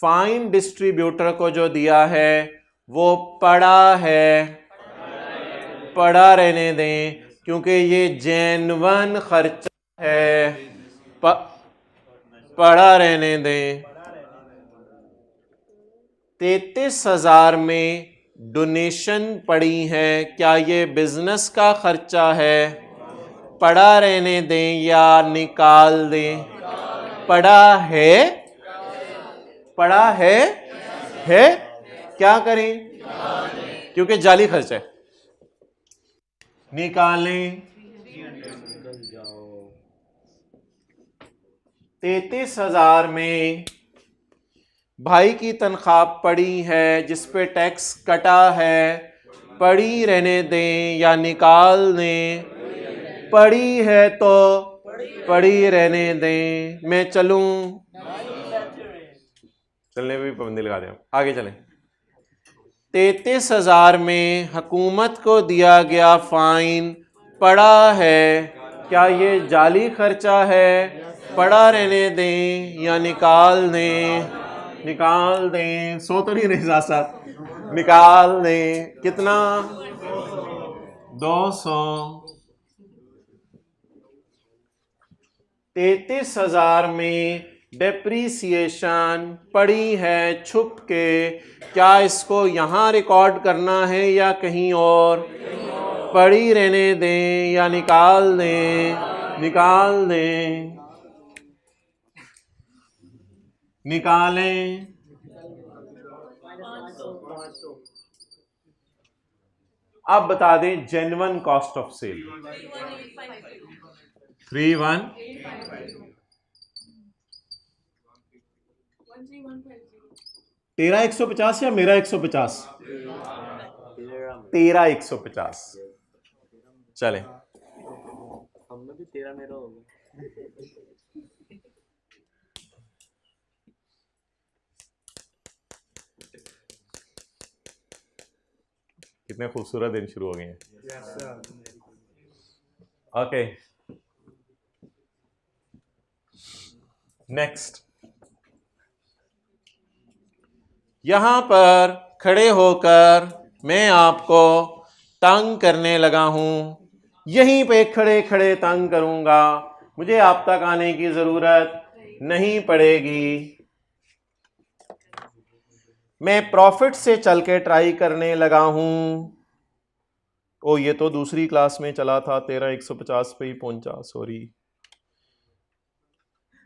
फाइन डिस्ट्रीब्यूटर को जो दिया है वो पड़ा है, पड़ा रहने दें क्योंकि ये जेन्युइन खर्चा है। पड़ा रहने दें। 33,000 में डोनेशन पड़ी है, क्या ये बिजनेस का खर्चा है? पड़ा रहने दें या निकाल दें? पड़ा है, पड़ा है, क्या करें? क्योंकि जाली खर्चा है, निकालें। 33,000 में भाई की तनख्वाह पड़ी है जिस पे टैक्स कटा है। पड़ी रहने दें या निकाल दें? पड़ी है तो पड़ी रहने दें। मैं चलूं? चलने पे भी पाबंदी लगा दें। आगे चलें। 33,000 में हुकूमत को दिया गया फाइन पड़ा है, क्या ये जाली खर्चा है? पड़ा रहने दें या निकाल दें? निकाल दें। सो तो नहीं रहे साथ साथ, निकाल दें। कितना? 200। 33,000 में डेप्रीसिएशन पड़ी है छुप के, क्या इसको यहां रिकॉर्ड करना है या कहीं और? पड़ी रहने दें या निकाल दें? निकाल दें। निकालें। अब बता दें जेन्युइन कॉस्ट ऑफ सेल। 31 तेरा 150 या मेरा 150? तेरा 150। चले,
हम भी 13 मेरा होगा।
कितने खूबसूरत दिन शुरू हो गए हैं। Okay, next. यहां पर खड़े होकर मैं आपको तंग करने लगा हूं, यहीं पे खड़े खड़े तंग करूंगा, मुझे आप तक आने की जरूरत नहीं पड़ेगी। मैं प्रॉफिट से चल के ट्राई करने लगा हूं। ओ ये तो दूसरी क्लास में चला था, 13,150 पे ही पहुंचा, सॉरी।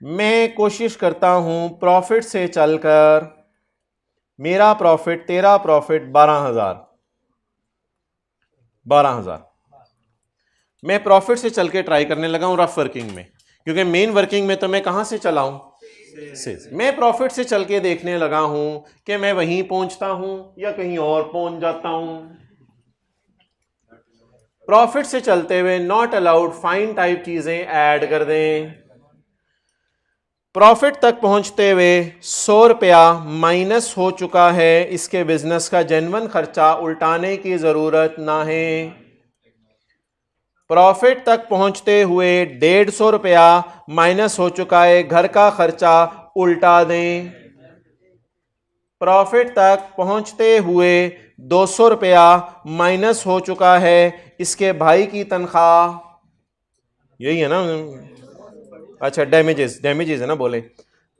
मैं कोशिश करता हूं प्रॉफिट से चलकर, मेरा प्रॉफिट, तेरा प्रॉफिट 12,000। मैं प्रॉफिट से चल के ट्राई करने लगा हूं रफ वर्किंग में, क्योंकि मेन वर्किंग में तो मैं कहां से चलाऊं, से। मैं प्रॉफिट से चल के देखने लगा हूं कि मैं वहीं पहुंचता हूं या कहीं और पहुंच जाता हूं। प्रॉफिट से चलते हुए नॉट अलाउड फाइन टाइप चीजें ऐड कर दें। प्रॉफिट तक पहुंचते हुए 100 रुपया माइनस हो चुका है, इसके बिजनेस का जेन्युइन खर्चा उल्टाने की जरूरत ना है। प्रॉफिट तक पहुंचते हुए 150 रुपया माइनस हो चुका है, घर का खर्चा उल्टा दें। प्रॉफिट तक पहुंचते हुए 200 रुपया माइनस हो चुका है, इसके भाई की तनख्वाह, यही है ना, अच्छा डैमेजेस है ना, बोले।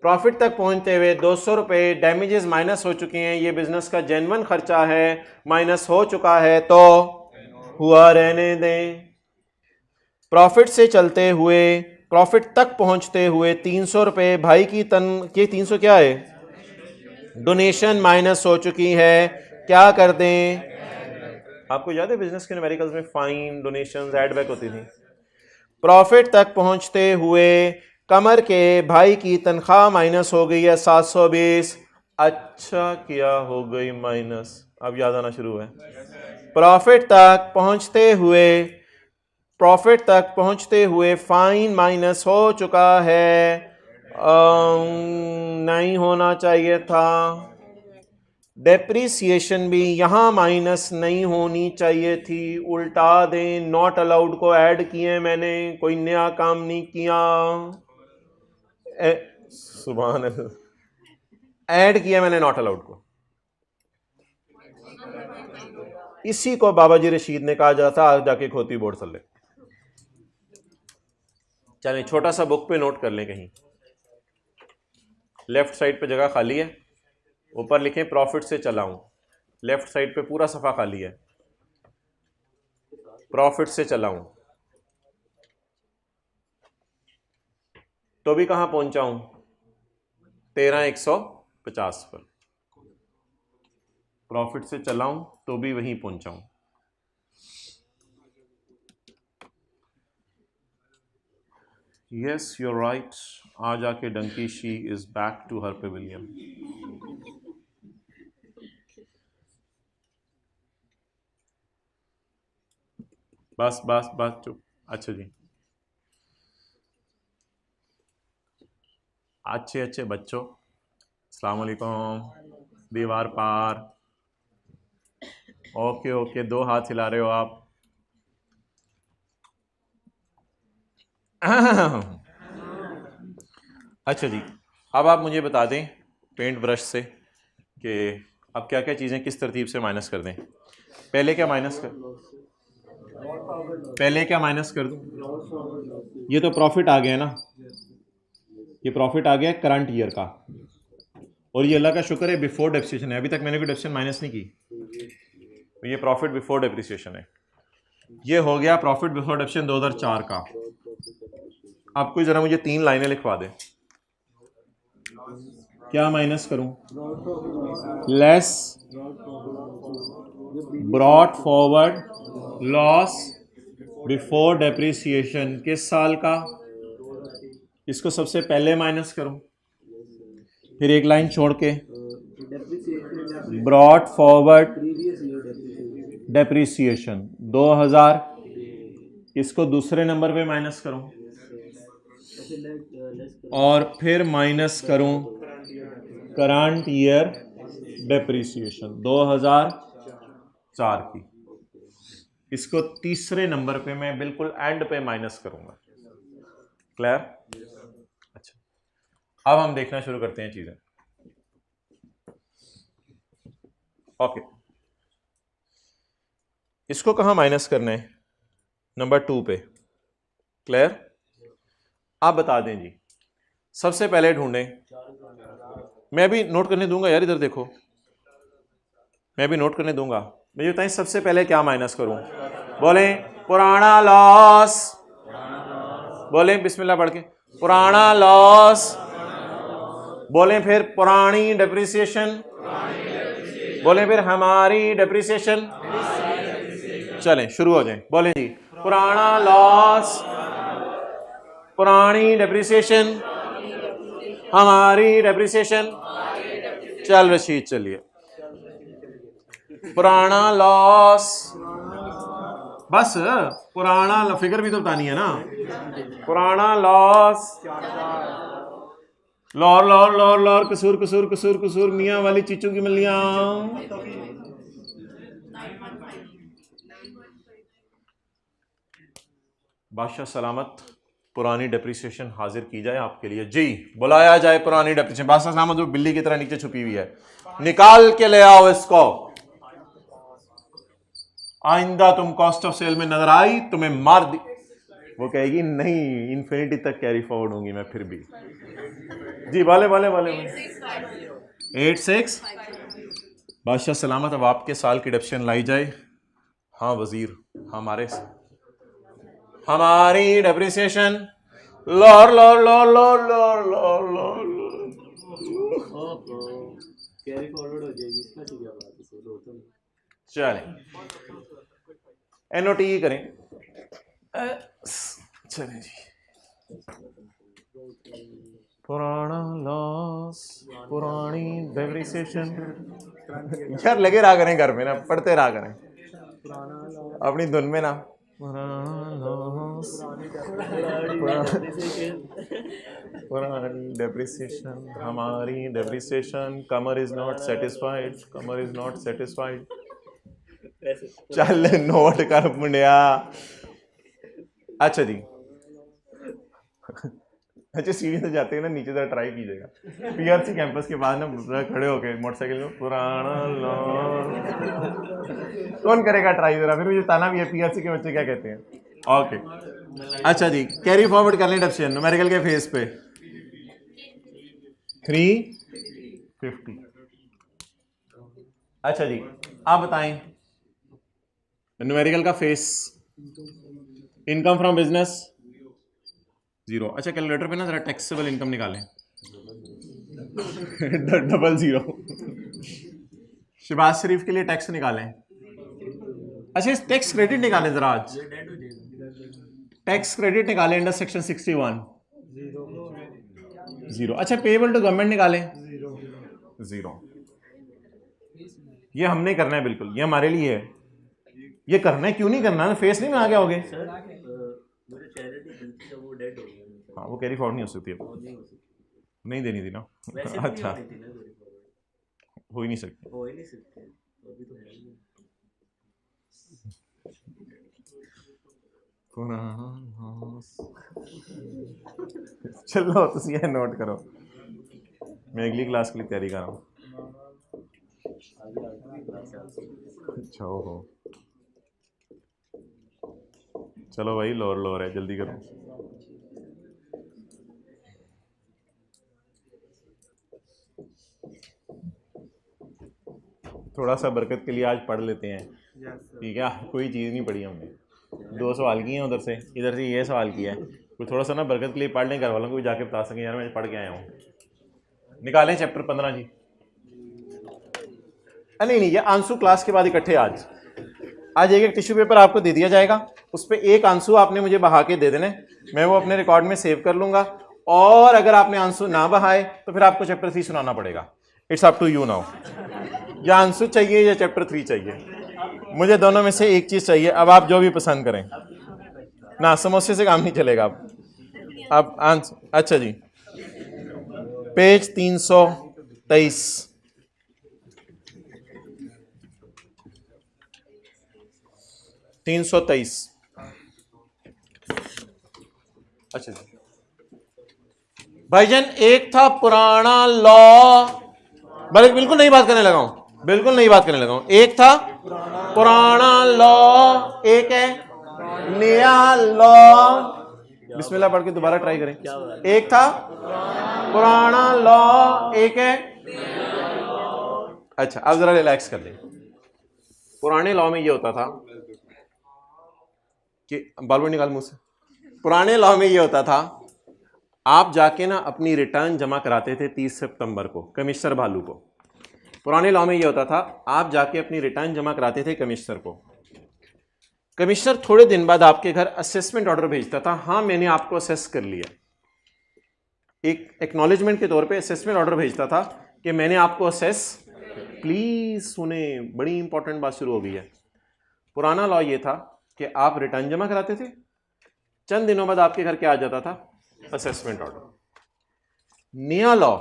प्रॉफिट तक पहुंचते हुए 200 रुपये डैमेजेस माइनस हो चुके हैं, ये बिजनेस का जेन्युइन खर्चा है, माइनस हो चुका है तो हुआ रहने दें। प्रॉफिट से चलते हुए, प्रॉफिट तक पहुंचते हुए 300 रुपये भाई की 300 क्या है, डोनेशन माइनस हो चुकी है, क्या कर दें। आपको याद है बिजनेस के न्यूमेरिकल्स में फाइन, डोनेशन, एड बैक होती थी। प्रॉफिट तक पहुंचते हुए कमर के भाई की तनख्वाह माइनस हो गई है 720, अच्छा किया, हो गई माइनस, अब याद आना शुरू है। प्रॉफिट तक पहुंचते हुए फाइन माइनस हो चुका है, नहीं होना चाहिए था। डेप्रीसिएशन भी यहां माइनस नहीं होनी चाहिए थी, उल्टा दें। नॉट अलाउड को ऐड किए मैंने, कोई नया काम नहीं किया। सुभान अल्लाह, ऐड किया मैंने नॉट अलाउड को। इसी को बाबा जी रशीद ने कहा जाता, आज जाके खोती बोर्ड चल ले। चलें छोटा सा बुक पे नोट कर लें, कहीं लेफ्ट साइड पे जगह खाली है, ऊपर लिखें प्रॉफिट से चलाऊं। लेफ्ट साइड पे पूरा सफा खाली है, प्रॉफिट से चलाऊं। तो भी कहां पहुंचा हूं, 13,150 पर। प्रॉफिट से चलाऊं तो भी वहीं पहुंचा हूं। यस यू आर राइट, आज आके donkey she is back to her pavilion. बस बस बस चुप। अच्छा जी, अच्छे अच्छे बच्चों, अस्सलाम वालेकुम। दीवार पार, ओके ओके, 2 हाथ हिला रहे हो आप। अच्छा जी, अब आप मुझे बता दें पेंट ब्रश से कि अब क्या क्या चीज़ें किस तरतीब से माइनस कर दें। पहले क्या माइनस कर दूं, ये तो प्रॉफिट आ गया ना, ये प्रॉफिट आ गया करंट ईयर का, और ये अल्लाह का शुक्र है बिफोर डेप्रिसिएशन है, अभी तक मैंने कोई डेप्रिसिएशन माइनस नहीं की, तो ये प्रॉफिट बिफोर डेप्रिसिएशन है। ये हो गया प्रॉफिट बिफोर डेप्रिसिएशन 2004 का। अब कोई ज़रा मुझे 3 लाइनें लिखवा दे, क्या माइनस करूं, less brought forward loss before depreciation किस साल का, इसको सबसे पहले माइनस करूं, फिर एक लाइन छोड़ के ब्रॉट फॉरवर्ड डेप्रिसिएशन 2000, इसको दूसरे नंबर पे माइनस करूं और फिर माइनस करूं करंट ईयर डेप्रिसिएशन 2000 4 की। इसको तीसरे नंबर पे मैं बिल्कुल एंड पे माइनस करूंगा। क्लियर? अच्छा, अब हम देखना शुरू करते हैं चीजें। ओके, इसको कहां माइनस करना है? नंबर 2 पे। क्लियर? आप बता दें जी, सबसे पहले ढूंढें। मैं भी नोट करने दूंगा यार, इधर देखो, मैं भी नोट करने दूंगा। मुझे बताएं सबसे पहले क्या माइनस करूं? बोलें पुराना लॉस, बोलें बिस्मिल्लाह पढ़ के, पुराना लॉस। बोलें फिर पुरानी डेप्रिसिएशन, बोलें फिर हमारी डेप्रिसिएशन। चलें शुरू हो जाएं, बोलें जी, पुराना लॉस, पुरानी डेप्रिसिएशन, हमारी डेप्रिसिएशन। चल रशीद, चलिए, पुराना लॉस, बस पुराना फिगर भी तो बतानी है ना। पुराना लॉस, लौर लौर लौर लौर, कसूर कसूर कसूर कसूर, मियाँ वाली चीचू की मलियां। बादशाह सलामत, पुरानी डेप्रिसिएशन हाजिर की जाए आपके लिए जी, बुलाया जाए पुरानी डेप्रिसिएशन। बादशाह सलामत जो बिल्ली की तरह नीचे छुपी हुई है, निकाल के ले आओ इसको। आइंदा तुम कॉस्ट ऑफ सेल में नजर आई, तुम्हें मार दी। वो कहेगी नहीं, इन्फिनिटी तक कैरी फॉरवर्ड होंगी मैं फिर भी। जी वाले वाले वाले 86। बादशाह सलामत, अब आपके साल की डेप्रिसिएशन लाई जाए। हाँ वजीर, हमारी डेप्रिसिएशन, लॉर लॉर लॉर लॉर लॉर लॉर लॉर।
कैरी फॉरवर्ड हो जाएगी, इसका तो क्या बात है सर, हो तो नहीं।
चलें एनओटी करें। चलें जी, पुराना लॉस, पुरानी डेप्रिसिएशन। यार लगे रहा करें घर में ना, पढ़ते रहा करें अपनी धुन में ना। पुरानी डेप्रिसिएशन, हमारी depreciation, Qamar is not satisfied, Qamar is not satisfied. चल नोट कर मुंडिया। अच्छा जी, अच्छा सीढ़ी से जाते हैं ना नीचे से ट्राई कीजिएगा, पीआरसी कैंपस के बाद ना खड़े होके मोटरसाइकिल में, पुराना लॉस। कौन करेगा ट्राई जरा, फिर मुझे ताना भी है पीआरसी के बच्चे क्या कहते हैं। ओके अच्छा जी, कैरी फॉरवर्ड कर लें डेप्रिसिएशन न्यूमेरिकल के फेस पे 350। अच्छा जी, आप बताएं न्यूमेरिकल का फेस, इनकम फ्रॉम बिजनेस 0। अच्छा कैलकुलेटर पे ना जरा टैक्सेबल इनकम निकालें। डबल 0। शहबाज शरीफ के लिए टैक्स निकालें। अच्छा इस टैक्स क्रेडिट निकालें जरा, आज टैक्स क्रेडिट निकालें अंडर सेक्शन 61 0। अच्छा पेबल टू गवर्नमेंट निकालें 0। ये हमने करना है, बिल्कुल ये हमारे लिए है, ये करना है। क्यों नहीं करना है, फेस नहीं में आ गया होगे। हाँ वो कैरी फॉरवर्ड नहीं हो सकती, नहीं देनी थी ना। अच्छा हो ही नहीं सकती, चलो तुम ये नोट करो, मैं अगली क्लास के लिए तैयारी कर रहा हूँ। अच्छा हो, चलो भाई लोअर लोअर है, जल्दी करो। थोड़ा सा बरकत के लिए आज पढ़ लेते हैं, ठीक है। कोई चीज़ नहीं पढ़ी हमने, 2 सवाल किए हैं उधर से, इधर से ये सवाल किया है। कोई थोड़ा सा ना बरकत के लिए पढ़ लें, घर वालों को भी जाके बता सकें यार मैं पढ़ के आया हूँ। निकालें चैप्टर 15 जी। नहीं ये आंसू क्लास के बाद इकट्ठे आज एक टिश्यू पेपर आपको दे दिया जाएगा, उस पर एक आंसू आपने मुझे बहा के दे देने, मैं वो अपने रिकॉर्ड में सेव कर लूँगा। और अगर आपने आंसू ना बहाए तो फिर आपको चैप्टर 3 सुनाना पड़ेगा। It's up to you now, या आंसू चाहिए या चैप्टर 3 चाहिए, मुझे दोनों में से एक चीज़ चाहिए। अब आप जो भी पसंद करें ना, समोसे से काम नहीं चलेगा। अब आंसर, अच्छा जी पेज 323। 323। अच्छा जी भाईजान, एक था पुराना लॉ, बिल्कुल नई बात करने लगा हूं, बिल्कुल नई बात करने लगा हूं। एक था पुराना लॉ, एक है नया लॉ। बिस्मिल्लाह पढ़ के दोबारा ट्राई करें। एक था पुराना लॉ, एक है। अच्छा अब जरा रिलैक्स कर लें। पुराने लॉ में ये होता था कि बाल निकाल मुंह से। पुराने लॉ में ये होता था, आप जाके ना अपनी रिटर्न जमा कराते थे 30 सितंबर को कमिश्नर भालू को। पुराने लॉ में ये होता था, आप जाके अपनी रिटर्न जमा कराते थे कमिश्नर को। कमिश्नर थोड़े दिन बाद आपके घर असेसमेंट ऑर्डर भेजता था, हाँ मैंने आपको असेस कर लिया। एक एक्नॉलेजमेंट के तौर पे असेसमेंट ऑर्डर भेजता था कि मैंने आपको असेस। प्लीज सुने, बड़ी इंपॉर्टेंट बात शुरू हो गई है। पुराना लॉ ये था कि आप रिटर्न जमा कराते थे, चंद दिनों बाद आपके घर क्या आ जाता था, असेसमेंट ऑर्डर। नया लॉ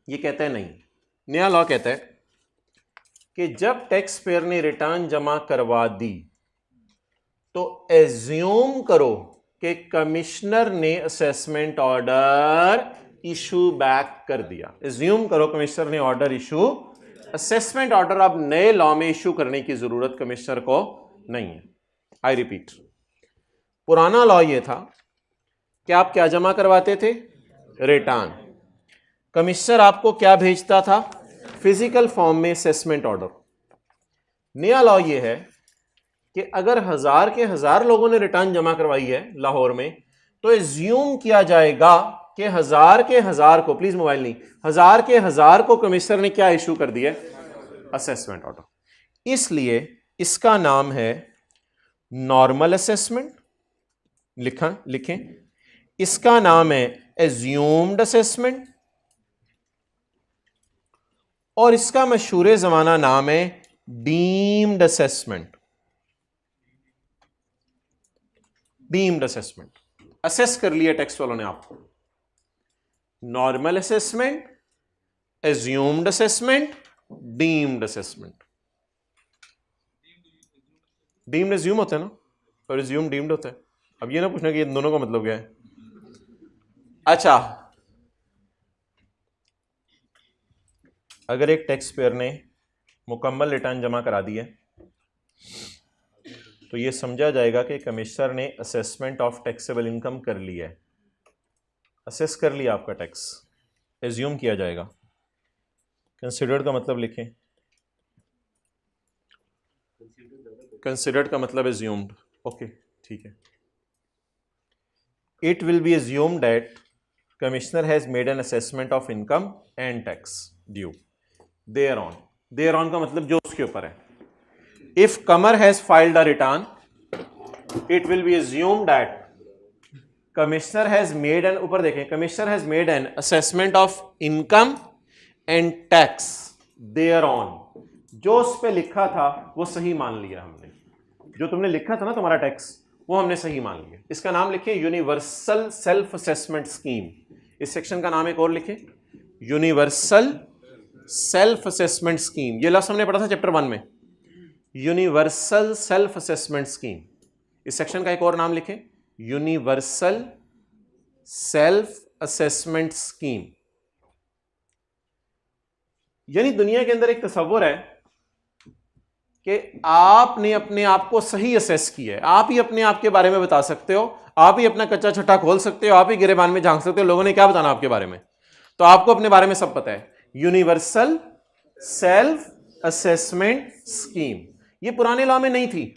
ये कहता है नहीं, नया लॉ कहता है कि जब टैक्स पेयर ने रिटर्न जमा करवा दी तो एज्यूम करो कि कमिश्नर ने असेसमेंट ऑर्डर इशू बैक कर दिया। एज्यूम करो कमिश्नर ने ऑर्डर इशू, असेसमेंट ऑर्डर अब नए लॉ में इशू करने की जरूरत कमिश्नर को नहीं है। आई रिपीट, पुराना लॉ ये था कि आप क्या जमा करवाते थे, रिटर्न। कमिश्नर आपको क्या भेजता था, फिजिकल फॉर्म में असेसमेंट ऑर्डर। नया लॉ ये है कि अगर 1000 के 1000 लोगों ने रिटर्न जमा करवाई है लाहौर में, तो एज्यूम किया जाएगा कि 1000 के 1000 को, प्लीज मोबाइल नहीं, 1000 के 1000 को कमिश्नर ने क्या इशू कर दिया, असेसमेंट ऑर्डर। इसलिए इसका नाम है नॉर्मल असेसमेंट। लिखें, इसका नाम है एज्यूम्ड असेसमेंट, और इसका मशहूर जमाना नाम है deemed assessment. Deemed assessment, assess कर लिया टैक्स वालों ने आपको। Normal assessment, assumed assessment, deemed assessment. Deemed assume होता है ना, और एज्यूम डीम्ड होता है। अब ये ना पूछना कि ये दोनों का मतलब क्या है। अच्छा, अगर एक टैक्स पेयर ने मुकम्मल रिटर्न जमा करा दी है तो ये समझा जाएगा कि कमिश्नर ने असेसमेंट ऑफ टैक्सेबल इनकम कर लिया है, असेस कर लिया आपका टैक्स, एज्यूम किया जाएगा। कंसिडर्ड का मतलब लिखें, कंसिडर्ड का मतलब एज्यूम्ड। ओके ठीक है। It will be assumed that commissioner has made an assessment of income and tax due thereon. Thereon का मतलब जो उसके ऊपर है। If Kamar has filed a return, it will be assumed that Commissioner has made an, ऊपर देखें, Commissioner has made an assessment of income and tax thereon। जो उस पे लिखा था वो सही मान लिया हमने, जो तुमने लिखा था ना तुम्हारा टैक्स, वो हमने सही मान लिया। इसका नाम लिखें यूनिवर्सल सेल्फ असेसमेंट स्कीम। इस सेक्शन का नाम एक और लिखें, यूनिवर्सल सेल्फ असेसमेंट स्कीम। ये लफ्ज़ हमने पढ़ा था चैप्टर 1 में, यूनिवर्सल सेल्फ असेसमेंट स्कीम। इस सेक्शन का एक और नाम लिखें, यूनिवर्सल सेल्फ असेसमेंट स्कीम। यानी दुनिया के अंदर एक तस्वुर है कि आपने अपने आप को सही असेस किया है, आप ही अपने आप के बारे में बता सकते हो, आप ही अपना कच्चा छट्टा खोल सकते हो, आप ही गिरेबान में झांक सकते हो। लोगों ने क्या बताना आपके बारे में, तो आपको अपने बारे में सब पता है। यूनिवर्सल सेल्फ असेसमेंट स्कीम, ये पुराने लॉ में नहीं थी,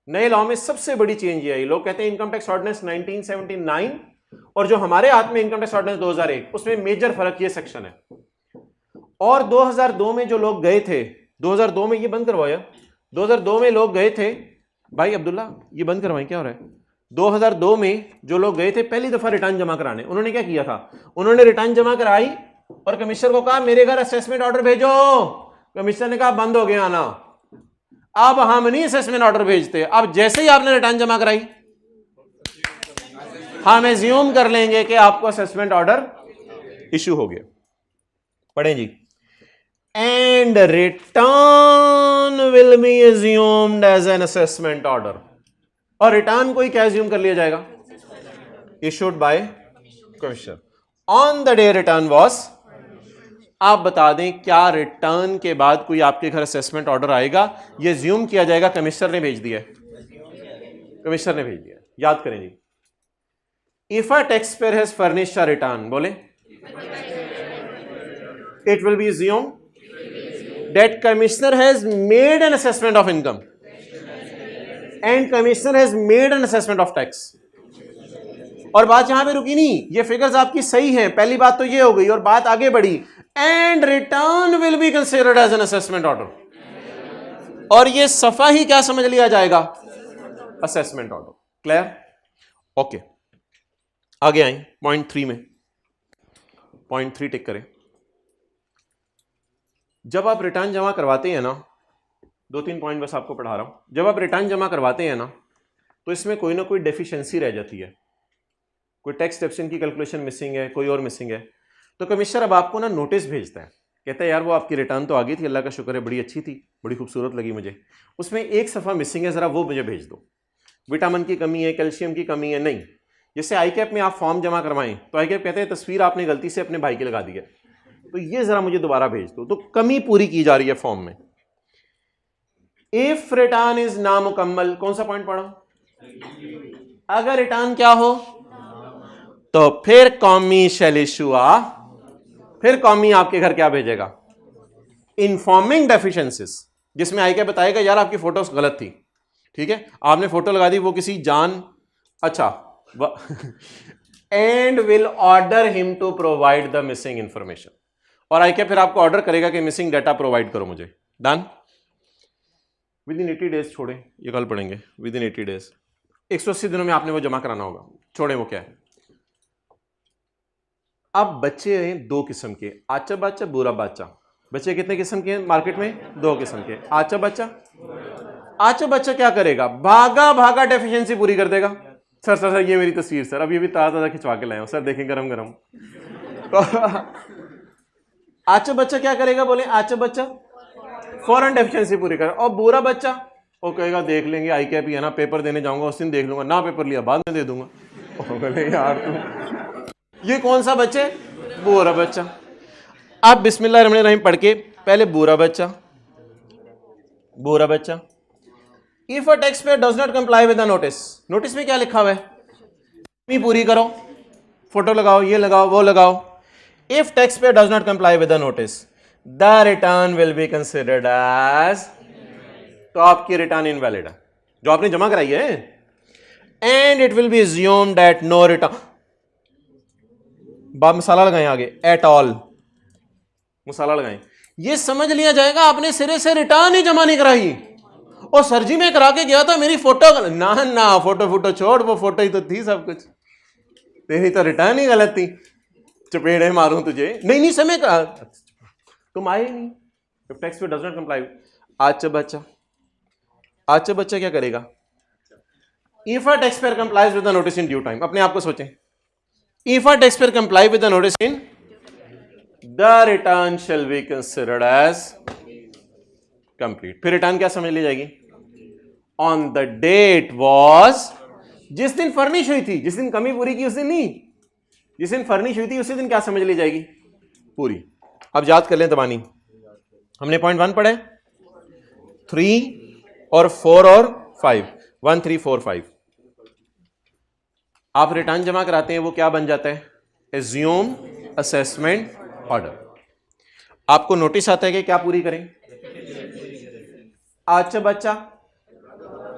नए लॉ में सबसे बड़ी चेंज ये आई। लोग कहते हैं इनकम टैक्स ऑर्डिनेंस 1979 और जो हमारे हाथ में इनकम टैक्स ऑर्डिनेंस 2001, उसमें मेजर फर्क ये सेक्शन है। और 2002 में जो लोग गए थे, 2002 में ये बंद करवाया, 2002 में लोग गए थे, भाई अब्दुल्ला ये बंद करवाएं, क्या हो रहा है। 2002 में जो लोग गए थे पहली दफा रिटर्न जमा कराने, उन्होंने क्या किया था, उन्होंने रिटर्न जमा कराई और कमिश्नर को कहा मेरे घर असेसमेंट ऑर्डर भेजो। कमिश्नर ने कहा बंद हो गया आना, अब हम नहीं असेसमेंट ऑर्डर भेजते। अब जैसे ही आपने रिटर्न जमा कराई, हम एज्यूम कर लेंगे कि आपको असेसमेंट ऑर्डर इशू हो गया। पढ़ें जी, and return will be assumed as an assessment order. और रिटर्न को ही क्या assume कर लिया जाएगा? Issued by commissioner. On the day return was, आप बता दें क्या रिटर्न के बाद कोई आपके घर असेसमेंट ऑर्डर आएगा? ये assume किया जाएगा कमिश्नर ने भेज दिया है, कमिश्नर ने भेज दिया। याद करें जी, if a tax payer has furnished a return, बोले it will be assumed that commissioner has made an assessment of income and commissioner has made an assessment of tax. और बात यहां पे रुकी नहीं, ये फिगर्स आपकी सही हैं, पहली बात तो ये हो गई और बात आगे बढ़ी, and return will be considered as an assessment order. और ये सफा ही क्या समझ लिया जाएगा? Assessment order. क्लियर? ओके, आगे आए पॉइंट 3 में। पॉइंट 3 टिक करें। जब आप रिटर्न जमा करवाते हैं ना, 2-3 पॉइंट बस आपको पढ़ा रहा हूं। जब आप रिटर्न जमा करवाते हैं ना, तो इसमें कोई ना कोई डेफिशिएंसी रह जाती है, कोई टैक्स डेप्शन की कैलकुलेशन मिसिंग है, कोई और मिसिंग है, तो कमिश्नर अब आपको ना नोटिस भेजता है, कहता है यार वो आपकी रिटर्न तो आ गई थी, अल्लाह का शुक्र है, बड़ी अच्छी थी, बड़ी खूबसूरत लगी मुझे, उसमें एक सफ़ा मिसिंग है, ज़रा वो मुझे भेज दो, विटामिन की कमी है, कैल्शियम की कमी है। नहीं, जैसे ICAP में आप फॉर्म जमा करवाएं तो ICAP कहते हैं तस्वीर आपने गलती से अपने भाई की लगा दी है, तो ये ज़रा मुझे दोबारा भेज दो, तो कमी पूरी की जा रही है फॉर्म में। इफ रिटर्न इज नामुकम्मल, कौन सा पॉइंट पढ़ा? अगर रिटर्न क्या हो तो फिर कौमी शैल इशू फिर कौमी आपके घर क्या भेजेगा? इन्फॉर्मिंग डेफिशिएंसीज, जिसमें ICAP बताएगा यार आपकी फोटो गलत थी, ठीक है, आपने फोटो लगा दी, वो किसी जान, अच्छा, and will order him to provide the missing information, और ICAP फिर आपको ऑर्डर करेगा कि मिसिंग डाटा प्रोवाइड करो मुझे। डन? विद इन 80 डेज छोड़े, ये कल पढ़ेंगे। विद इन 80 डेज, 180 दिनों में आपने वो जमा कराना होगा, छोड़े वो क्या है। अब बच्चे हैं 2 किस्म के, आचा बच्चा, बुरा बच्चा। बच्चे कितने किस्म के हैं मार्केट में? 2 किस्म के। आचा बच्चा, आचा बच्चा क्या करेगा? भागा भागा डेफिशिएंसी पूरी कर देगा। सर सर सर ये मेरी तस्वीर सर, अभी अभी ताज़ा खिंचवा के लाया हूं सर, देखें गरम गरम। तो आचा बच्चा क्या करेगा? बोले आचा बच्चा फौरन डेफिशिएंसी पूरी कर। और बुरा बच्चा वो कहेगा देख लेंगे, ICAP ही है ना, पेपर देने जाऊंगा उस दिन देख लूंगा, ना पेपर लिया बाद में दे दूंगा। बोले यार तू, ये कौन सा बच्चे? बुरा बच्चा। आप बिस्मिल्लाहिर्रहमानिर्रहीम पढ़ के पहले बुरा बच्चा, बुरा बच्चा। If a tax payer does not comply with the notice, notice में क्या लिखा हुआ है? पूरी करो, फोटो लगाओ, ये लगाओ, वो लगाओ। If taxpayer does not comply with the notice, the return will be considered as, तो आपकी रिटर्न इनवैलिड है जो आपने जमा कराई है, and it will be assumed that no return, बाप मसाला लगाएं आगे, एट ऑल मसाला लगाएं, ये समझ लिया जाएगा आपने सिरे से रिटर्न ही जमा नहीं कराई। और सर जी मैं करा के गया था, मेरी फोटो ना ना, फोटो छोड़, वो फोटो ही तो थी सब कुछ, तेरी तो रिटर्न ही गलत थी, चपेड़े मारूं तुझे। नहीं नहीं समय का तुम आए नहीं। If taxpayer does not comply, अच्छा बच्चा, अच्छा बच्चा क्या करेगा? If a tax payer complies with the notice in due time, अपने आप को सोचें, if a tax payer comply with the notice in, the return shall be considered as complete. फिर रिटर्न क्या समझ ली जाएगी? ऑन द डेट वॉज, जिस दिन फर्निश हुई थी, जिस दिन कमी पूरी की उस दिन नहीं, जिस दिन फर्निश हुई थी उसी दिन क्या समझ ली जाएगी? पूरी। अब याद कर लें तबानी, हमने पॉइंट 1 पढ़े, 3 और 4 और 5, 1 3 4 5। आप रिटर्न जमा कराते हैं, वो क्या बन जाता है? Assume assessment order. आपको नोटिस आता है कि क्या पूरी करें? अच्छा बच्चा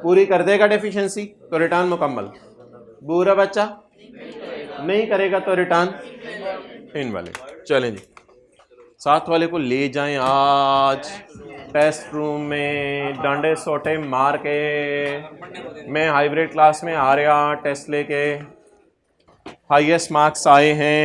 पूरी कर देगा डेफिशिएंसी तो रिटर्न मुकम्मल, बुरा बच्चा नहीं करेगा तो रिटर्न इनवैलिड। चलें जी, साथ वाले को ले जाएं आज टेस्ट रूम में, डांडे सोटे मार के। मैं हाइब्रिड क्लास में आ रहा, टेस्ट लेके हाईएस्ट मार्क्स आए हैं।